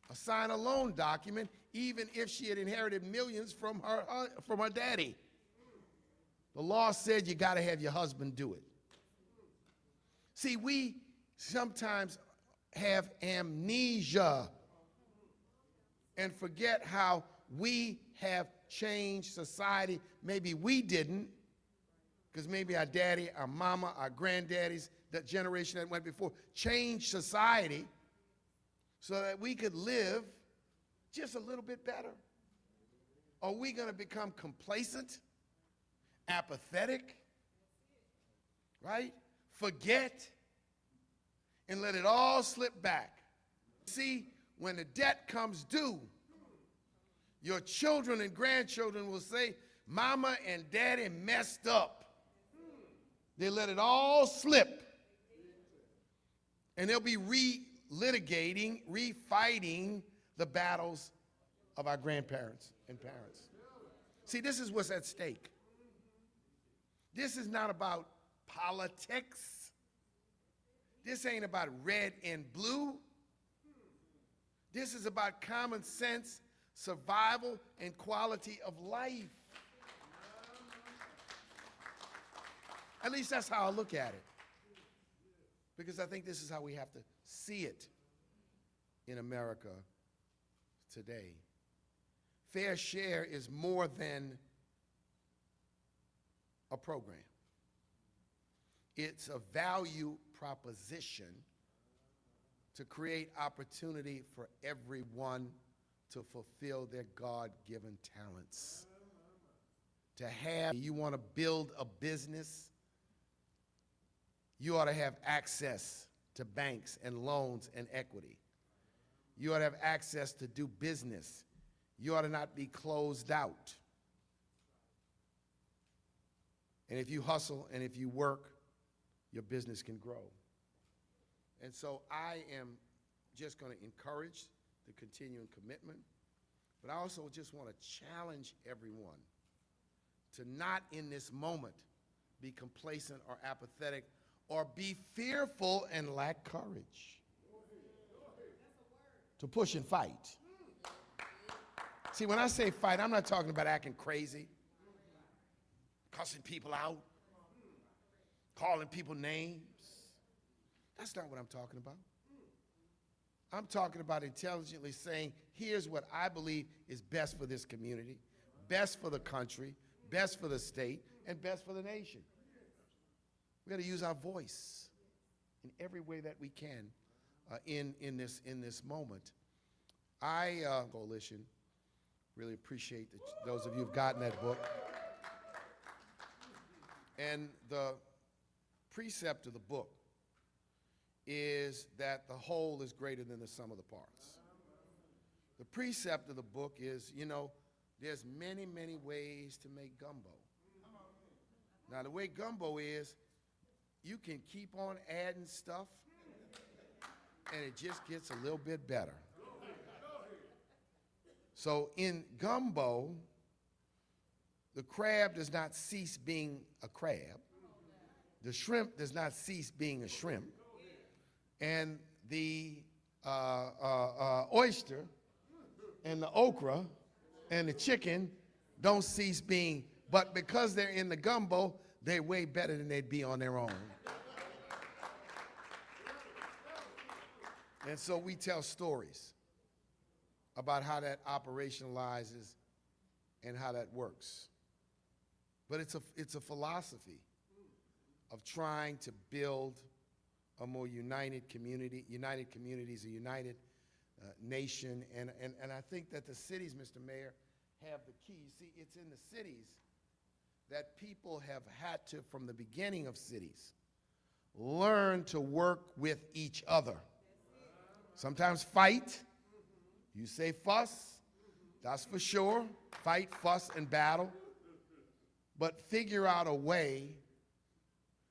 or sign a loan document, even if she had inherited millions from her daddy. The law said you got to have your husband do it. See, we sometimes have amnesia and forget how we have changed society. Maybe we didn't, because maybe our daddy, our mama, our granddaddies, that generation that went before, changed society so that we could live just a little bit better. Are we going to become complacent, apathetic, right? Forget and let it all slip back. See, when the debt comes due, your children and grandchildren will say, Mama and Daddy messed up. They let it all slip. And they'll be relitigating, refighting the battles of our grandparents and parents. See, this is what's at stake. This is not about politics. This ain't about red and blue. This is about common sense, survival, and quality of life. At least that's how I look at it. Because I think this is how we have to see it in America today. Fair share is more than a program. It's a value proposition to create opportunity for everyone to fulfill their God-given talents. To have, you want to build a business, you ought to have access to banks and loans and equity. You ought to have access to do business. You ought to not be closed out. And if you hustle and if you work, your business can grow. And so I am just going to encourage the continuing commitment, but I also just want to challenge everyone to not in this moment be complacent or apathetic or be fearful and lack courage. To push and fight. See, when I say fight, I'm not talking about acting crazy, cussing people out, calling people names. That's not what I'm talking about. I'm talking about intelligently saying, here's what I believe is best for this community, best for the country, best for the state, and best for the nation. We got to use our voice in every way that we can in this moment. Coalition, really appreciate that those of you who've gotten that book. And the precept of the book is that the whole is greater than the sum of the parts. The precept of the book is, you know, there's many, many ways to make gumbo. Now, the way gumbo is, you can keep on adding stuff, and it just gets a little bit better. So in gumbo, the crab does not cease being a crab. The shrimp does not cease being a shrimp. And the oyster and the okra and the chicken don't cease being, but because they're in the gumbo, they're way better than they'd be on their own. And so we tell stories about how that operationalizes and how that works. But it's a philosophy of trying to build a more united community, united communities, a united nation. And I think that the cities, Mr. Mayor, have the key. You see, it's in the cities that people have had to, from the beginning of cities, learn to work with each other. Sometimes fight. You say fuss, that's for sure. Fight, fuss, and battle. But figure out a way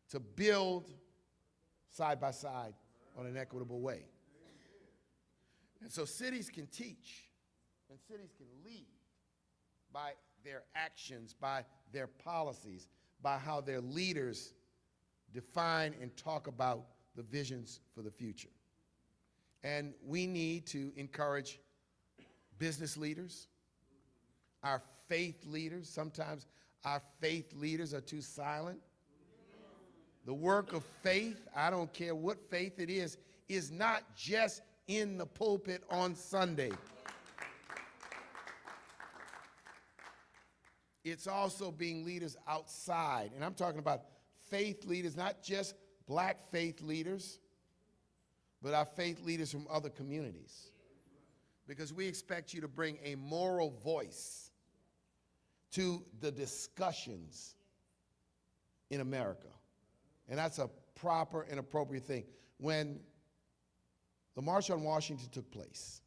to build side by side on an equitable way. And so cities can teach and cities can lead by their actions, by their policies, by how their leaders define and talk about the visions for the future. And we need to encourage business leaders, our faith leaders. Sometimes our faith leaders are too silent. The work of faith, I don't care what faith it is not just in the pulpit on Sunday. It's also being leaders outside. And I'm talking about faith leaders, not just black faith leaders, but our faith leaders from other communities. Because we expect you to bring a moral voice to the discussions in America. And that's a proper and appropriate thing. When the March on Washington took place,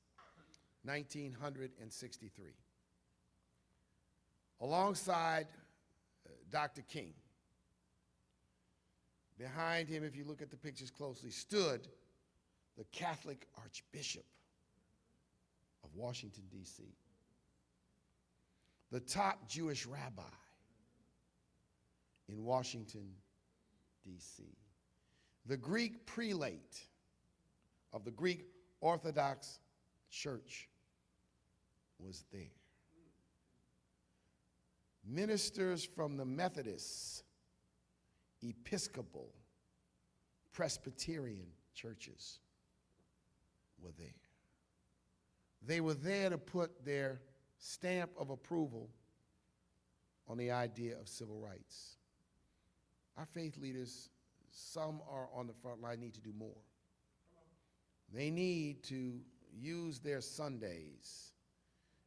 1963, alongside Dr. King, behind him, if you look at the pictures closely, stood the Catholic Archbishop of Washington, D.C., the top Jewish rabbi in Washington, D.C., the Greek prelate of the Greek Orthodox Church was there. Ministers from the Methodist, Episcopal, Presbyterian churches were there. They were there to put their stamp of approval on the idea of civil rights. Our faith leaders, some are on the front line, need to do more. They need to use their Sundays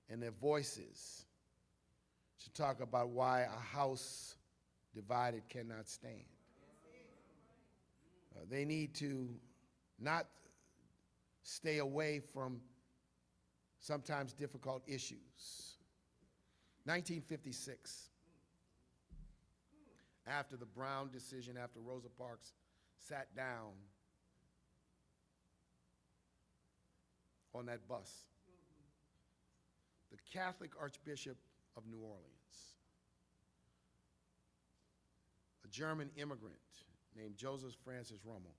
and their voices to talk about why a house divided cannot stand. They need to not stay away from sometimes difficult issues. 1956, after the Brown decision, after Rosa Parks sat down on that bus, the Catholic Archbishop of New Orleans, a German immigrant named Joseph Francis Rummel,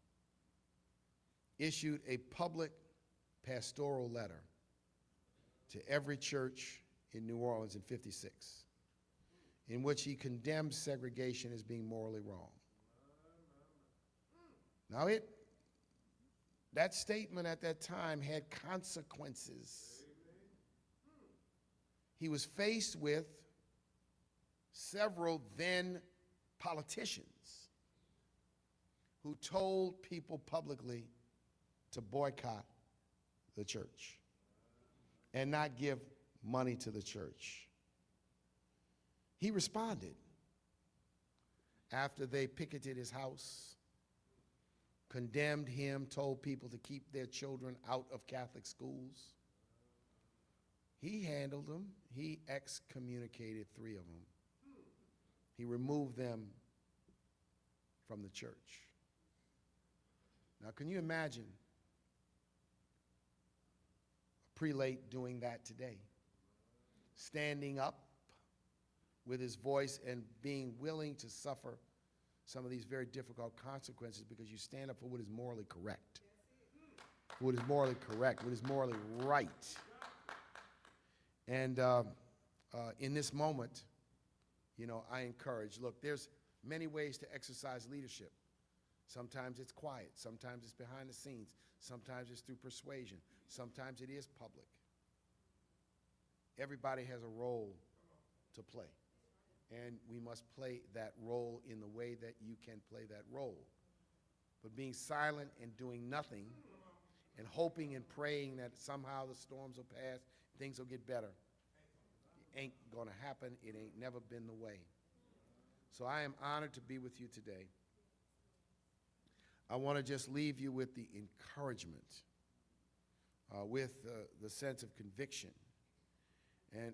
issued a public pastoral letter to every church in New Orleans in '56, in which he condemned segregation as being morally wrong. Now that statement at that time had consequences. He was faced with several then politicians who told people publicly to boycott the church and not give money to the church. He responded after they picketed his house, condemned him, told people to keep their children out of Catholic schools. He handled them. He excommunicated 3 of them. He removed them from the church. Now, can you imagine a prelate doing that today? standing up with his voice and being willing to suffer some of these very difficult consequences because you stand up for what is morally correct, what is morally correct, what is morally right. And in this moment, you know, I encourage, look, there's many ways to exercise leadership. Sometimes it's quiet, sometimes it's behind the scenes, sometimes it's through persuasion, sometimes it is public. Everybody has a role to play, and we must play that role in the way that you can play that role. But being silent and doing nothing and hoping and praying that somehow the storms will pass, things will get better, ain't gonna happen. It ain't never been the way. So I am honored to be with you today. I want to just leave you with the encouragement, with the sense of conviction,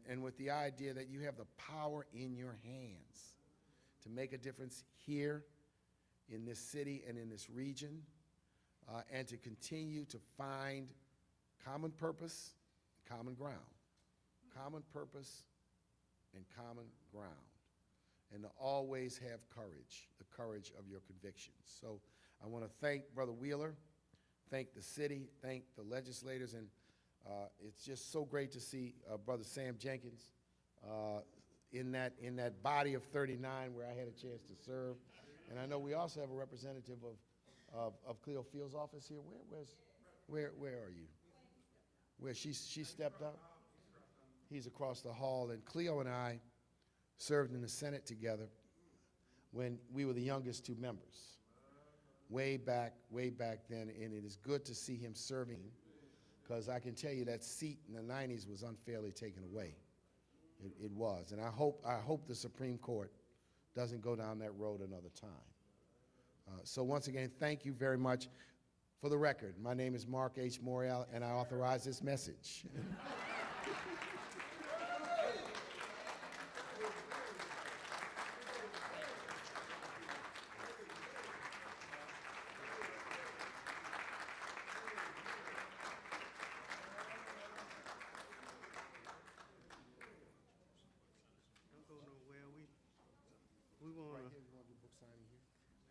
and with the idea that you have the power in your hands to make a difference here in this city and in this region, and to continue to find common purpose, common ground. Common purpose and common ground. And to always have courage, the courage of your convictions. So I want to thank Brother Wheeler, thank the city, thank the legislators, and it's just so great to see Brother Sam Jenkins in that body of 39 where I had a chance to serve. And I know we also have a representative of Cleo Field's office here. Where are you? Where she stepped up? He's across the hall, and Cleo and I served in the Senate together when we were the youngest two members, way back then, and it is good to see him serving, because I can tell you that seat in the 90s was unfairly taken away. It was, and I hope the Supreme Court doesn't go down that road another time. So once again, thank you very much. For the record, my name is Mark H. Morial, and I authorize this message.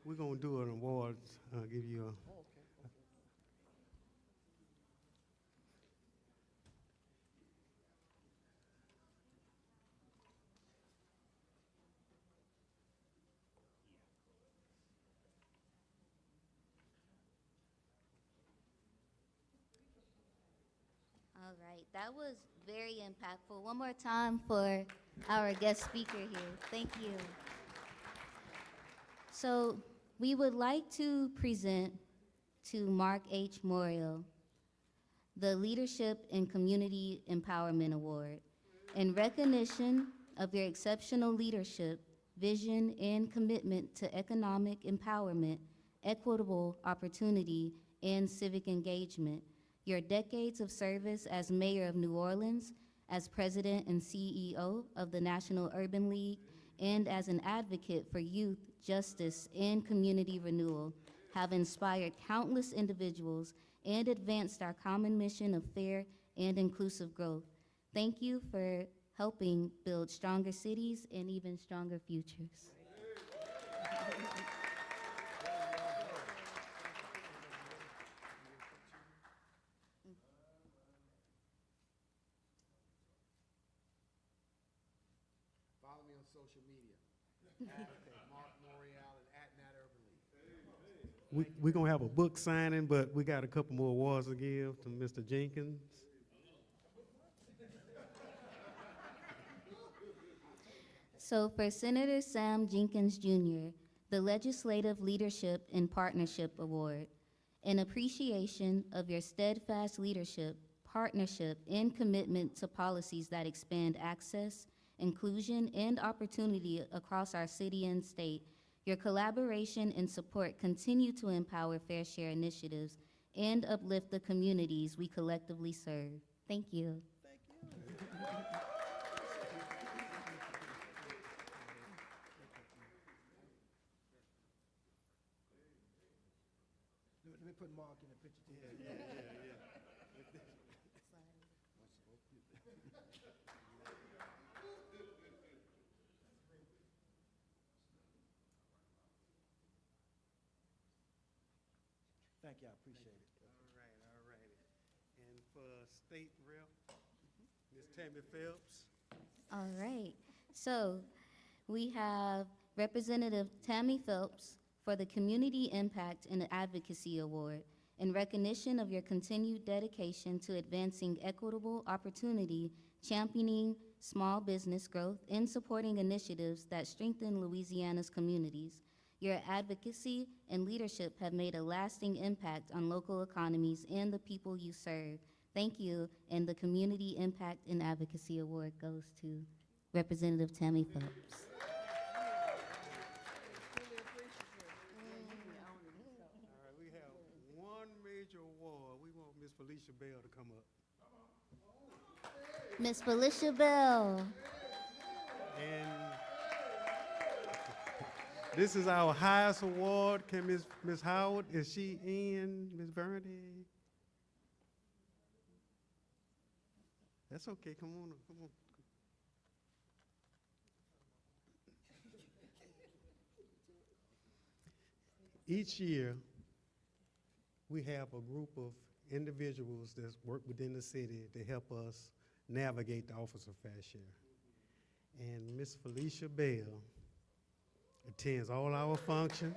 We're going to do an award, give you a... All right, that was very impactful. One more time for our guest speaker here. Thank you. So we would like to present to Mark H. Morial the Leadership and Community Empowerment Award in recognition of your exceptional leadership, vision, and commitment to economic empowerment, equitable opportunity, and civic engagement. Your decades of service as mayor of New Orleans, as president and CEO of the National Urban League, and as an advocate for youth, justice, and community renewal have inspired countless individuals and advanced our common mission of fair and inclusive growth. Thank you for helping build stronger cities and even stronger futures. Follow me on social media. Mark Morial and @Nat Urban League. We're going to have a book signing, but we got a couple more awards to give to Mr. Jenkins. So for Senator Sam Jenkins Jr., the Legislative Leadership and Partnership Award, in appreciation of your steadfast leadership, partnership, and commitment to policies that expand access, inclusion, and opportunity across our city and state, your collaboration and support continue to empower Fair Share initiatives and uplift the communities we collectively serve. Thank you. Let me put Mark in the picture too. Thank you, I appreciate it. All right. And for State Rep, Ms. Tammy Phelps. All right. So we have Representative Tammy Phelps for the Community Impact and Advocacy Award in recognition of your continued dedication to advancing equitable opportunity, championing small business growth, and supporting initiatives that strengthen Louisiana's communities. Your advocacy and leadership have made a lasting impact on local economies and the people you serve. Thank you, and the Community Impact and Advocacy Award goes to Representative Tammy Phelps. All right, we have one major award. We want Miss Felicia Bell to come up. Miss Felicia Bell. And this is our highest award. Can Miss Howard, is she in? Miss Verdi? That's okay, come on, come on. Each year, we have a group of individuals that work within the city to help us navigate the Office of Fair Share. And Miss Felicia Bell attends all our functions.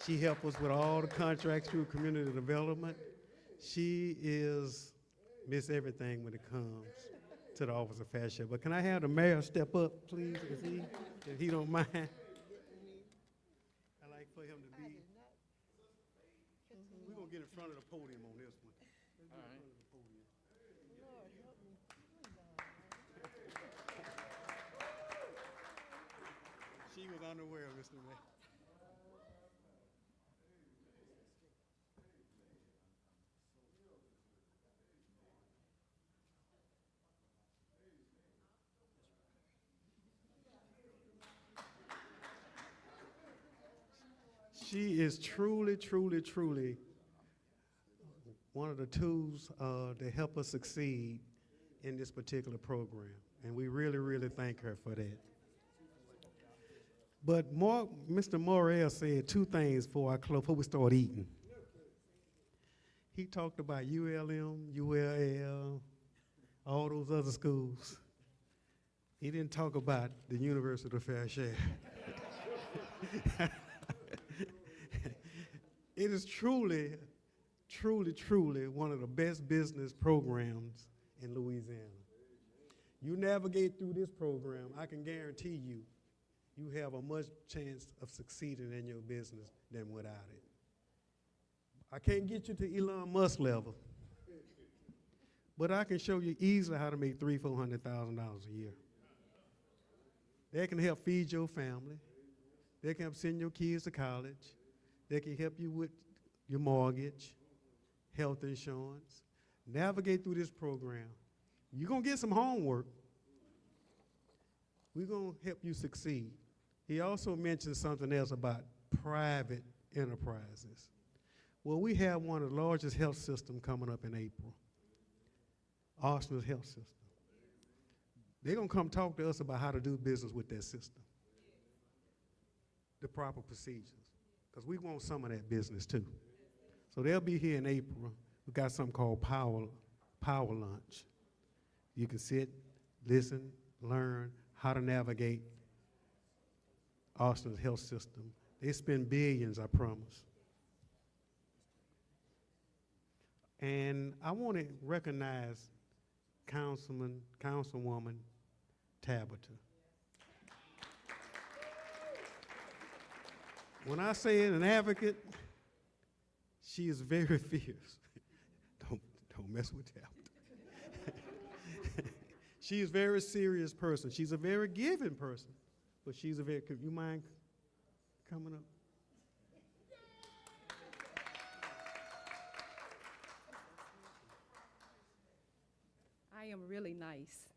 She helps us with all the contracts through community development. She is Miss Everything when it comes to the Office of Fair Share. But can I have the mayor step up, please, if he don't mind? I like for him to be. We're gonna get in front of the podium on this one. Let's get in front of the podium. She was unaware, Mr. Mayor. She is truly, truly, truly one of the tools to help us succeed in this particular program. And we really, really thank her for that. But Mr. Morrell said two things before we start eating. He talked about ULM, ULL, all those other schools. He didn't talk about the University of Fair Share. It is truly, truly, truly one of the best business programs in Louisiana. You navigate through this program, I can guarantee you, you have a much chance of succeeding in your business than without it. I can't get you to Elon Musk level, but I can show you easily how to make $300,000-$400,000 a year. They can help feed your family. They can help send your kids to college. They can help you with your mortgage, health insurance. Navigate through this program. You're gonna get some homework. We're gonna help you succeed. He also mentioned something else about private enterprises. Well, we have one of the largest health systems coming up in April, Arsenal's health system. They're gonna come talk to us about how to do business with that system, the proper procedures, because we want some of that business too. So they'll be here in April. We've got something called Power Lunch. You can sit, listen, learn how to navigate Arsenal's health system. They spend billions, I promise. And I want to recognize Councilwoman Tabitha. When I say an advocate, she is very fierce. Don't mess with Tabitha. She is a very serious person. She's a very giving person, but she's a very, could you mind coming up? I am really nice.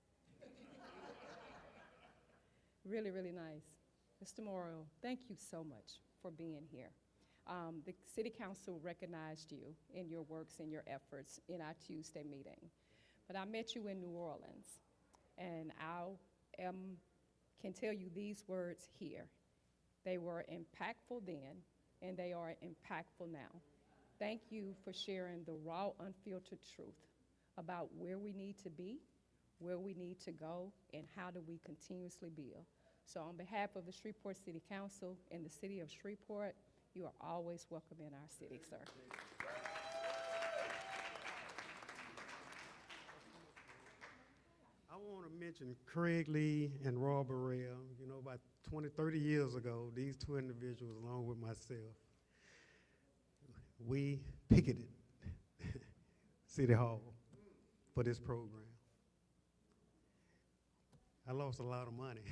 Really, really nice. Mr. Morrow, thank you so much for being here. The City Council recognized you in your works and your efforts in our Tuesday meeting. But I met you in New Orleans, and can tell you these words here. They were impactful then, and they are impactful now. Thank you for sharing the raw, unfiltered truth about where we need to be, where we need to go, and how do we continuously build. So on behalf of the Shreveport City Council and the city of Shreveport, you are always welcome in our city, sir. I want to mention Craig Lee and Roy Burrell. You know, about 20, 30 years ago, these two individuals, along with myself, we picketed City Hall for this program. I lost a lot of money,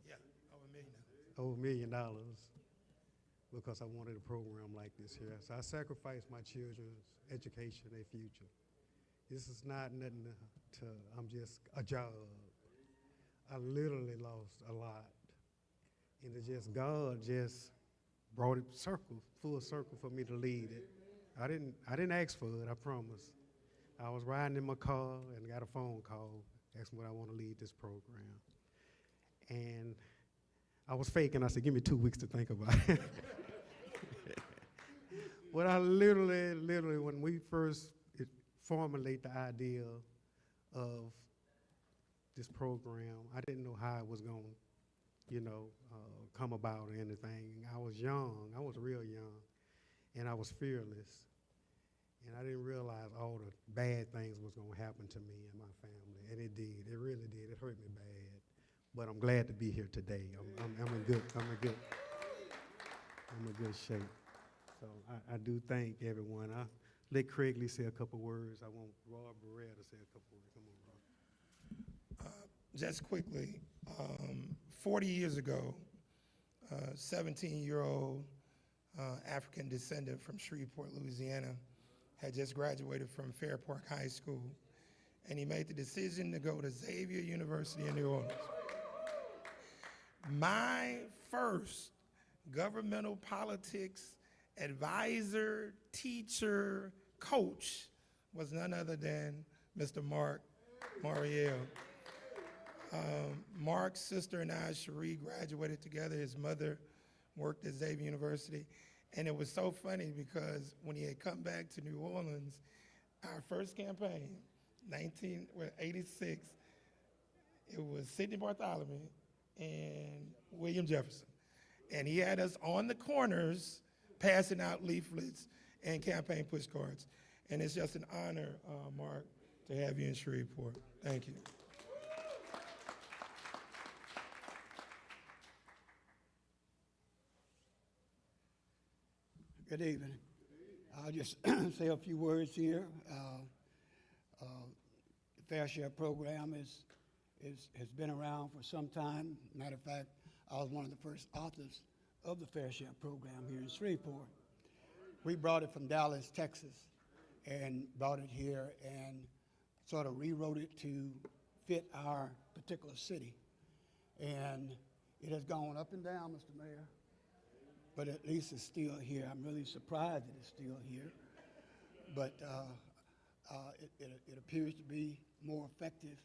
Yeah, over $1 million. over $1 million, because I wanted a program like this here. So I sacrificed my children's education, their future. This is not nothing I'm just a job. I literally lost a lot. And it just, God just brought it full circle for me to lead it. I didn't ask for it, I promise. I was riding in my car and got a phone call asking what I want to lead this program. And I was faking. I said, give me 2 weeks to think about it. But I literally, when we first formulate the idea of this program, I didn't know how it was going to, come about or anything. I was young. I was real young. And I was fearless. And I didn't realize all the bad things was going to happen to me and my family. And it did. It really did. It hurt me bad. But I'm glad to be here today. I'm in good shape. So I do thank everyone. I let Craig Lee say a couple words. I want Roy Burrell to say a couple words. Come on, Roy. Just quickly, 40 years ago, 17-year-old African descendant from Shreveport, Louisiana, had just graduated from Fair Park High School, and he made the decision to go to Xavier University in New Orleans. My first governmental politics advisor, teacher, coach was none other than Mr. Mark Mariel. Mark's sister and I, Cherie, graduated together. His mother worked at Xavier University. And it was so funny because when he had come back to New Orleans, our first campaign, 1986, it was Sidney Bartholomew and William Jefferson. And he had us on the corners passing out leaflets and campaign push cards. And it's just an honor, Mark, to have you in Shreveport. Thank you. Good evening. I'll just say a few words here. The Fair Share program has been around for some time. Matter of fact, I was one of the first authors of the Fair Share program here in Shreveport. We brought it from Dallas, Texas, and brought it here and sort of rewrote it to fit our particular city. And it has gone up and down, Mr. Mayor, but at least it's still here. I'm really surprised that it's still here. But it appears to be more effective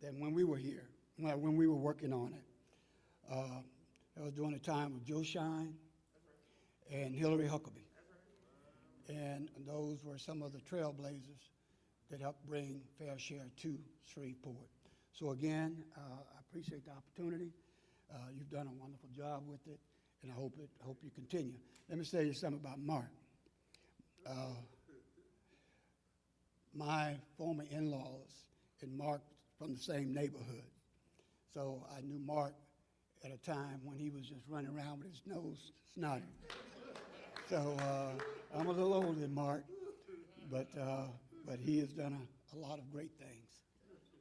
than when we were here, when we were working on it. That was during the time of Joe Shine and Hillary Huckabee. And those were some of the trailblazers that helped bring Fair Share to Shreveport. So again, I appreciate the opportunity. You've done a wonderful job with it, and I hope you continue. Let me say you something about Mark. My former in-laws and Mark from the same neighborhood. So I knew Mark at a time when he was just running around with his nose snotty. So I'm a little older than Mark, but he has done a lot of great things.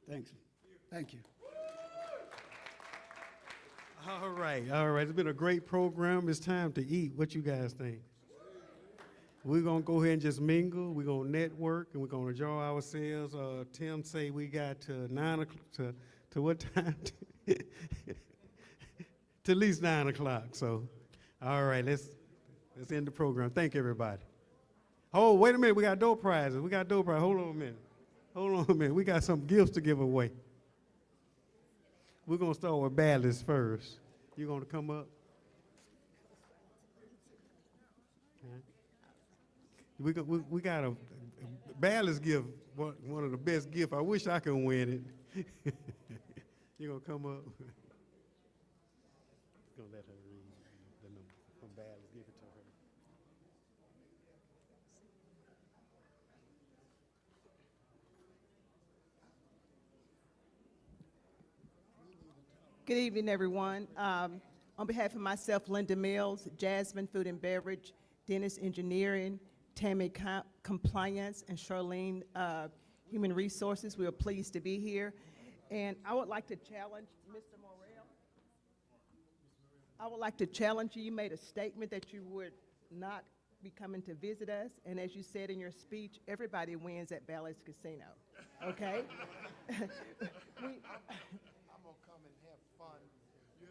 Thanks. Thank you. All right. It's been a great program. It's time to eat. What you guys think? We're going to go ahead and just mingle. We're going to network, and we're going to enjoy ourselves. Tim say we got to 9 o'clock, to what time? To at least 9 o'clock. So, all right, let's end the program. Thank you, everybody. Oh, wait a minute. We got door prizes. Hold on a minute. We got some gifts to give away. We're going to start with ballots first. You going to come up? we got a Ballard's gift, one of the best gifts. I wish I could win it. You gonna come up? Gonna let her read the number from Ballard's. Give it to her. Good evening, everyone. On behalf of myself, Linda Mills, Jasmine Food and Beverage, Dennis Engineering, Tammy Compliance, and Charlene Human Resources, we are pleased to be here. And I would like to challenge Mr. Morrell. I would like to challenge you. You made a statement that you would not be coming to visit us. And as you said in your speech, everybody wins at Ballard's Casino, okay? I'm gonna come and have fun.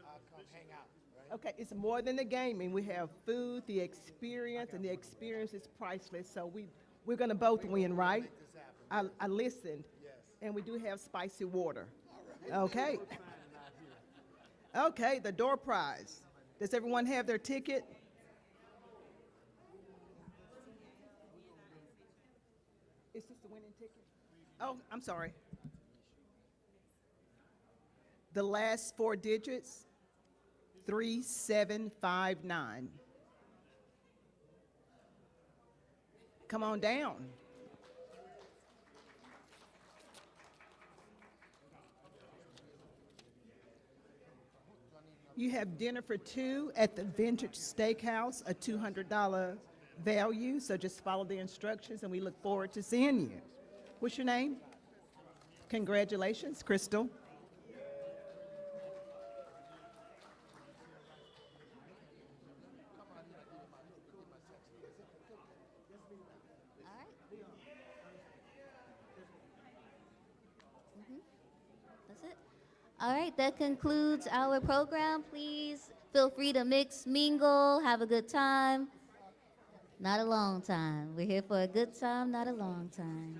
I'll come hang out, right? Okay, it's more than the gaming. We have food, the experience, and the experience is priceless. So we're gonna both win, right? I listened, and we do have spicy water. Okay. Okay, the door prize. Does everyone have their ticket? Is this the winning ticket? Oh, I'm sorry. The last 4 digits, 3759. Come on down. You have dinner for 2 at the Vintage Steakhouse, a $200 value, so just follow the instructions and we look forward to seeing you. What's your name? Congratulations, Crystal. All right. That's it. All right, that concludes our program. Please feel free to mix, mingle, have a good time. Not a long time. We're here for a good time, not a long time.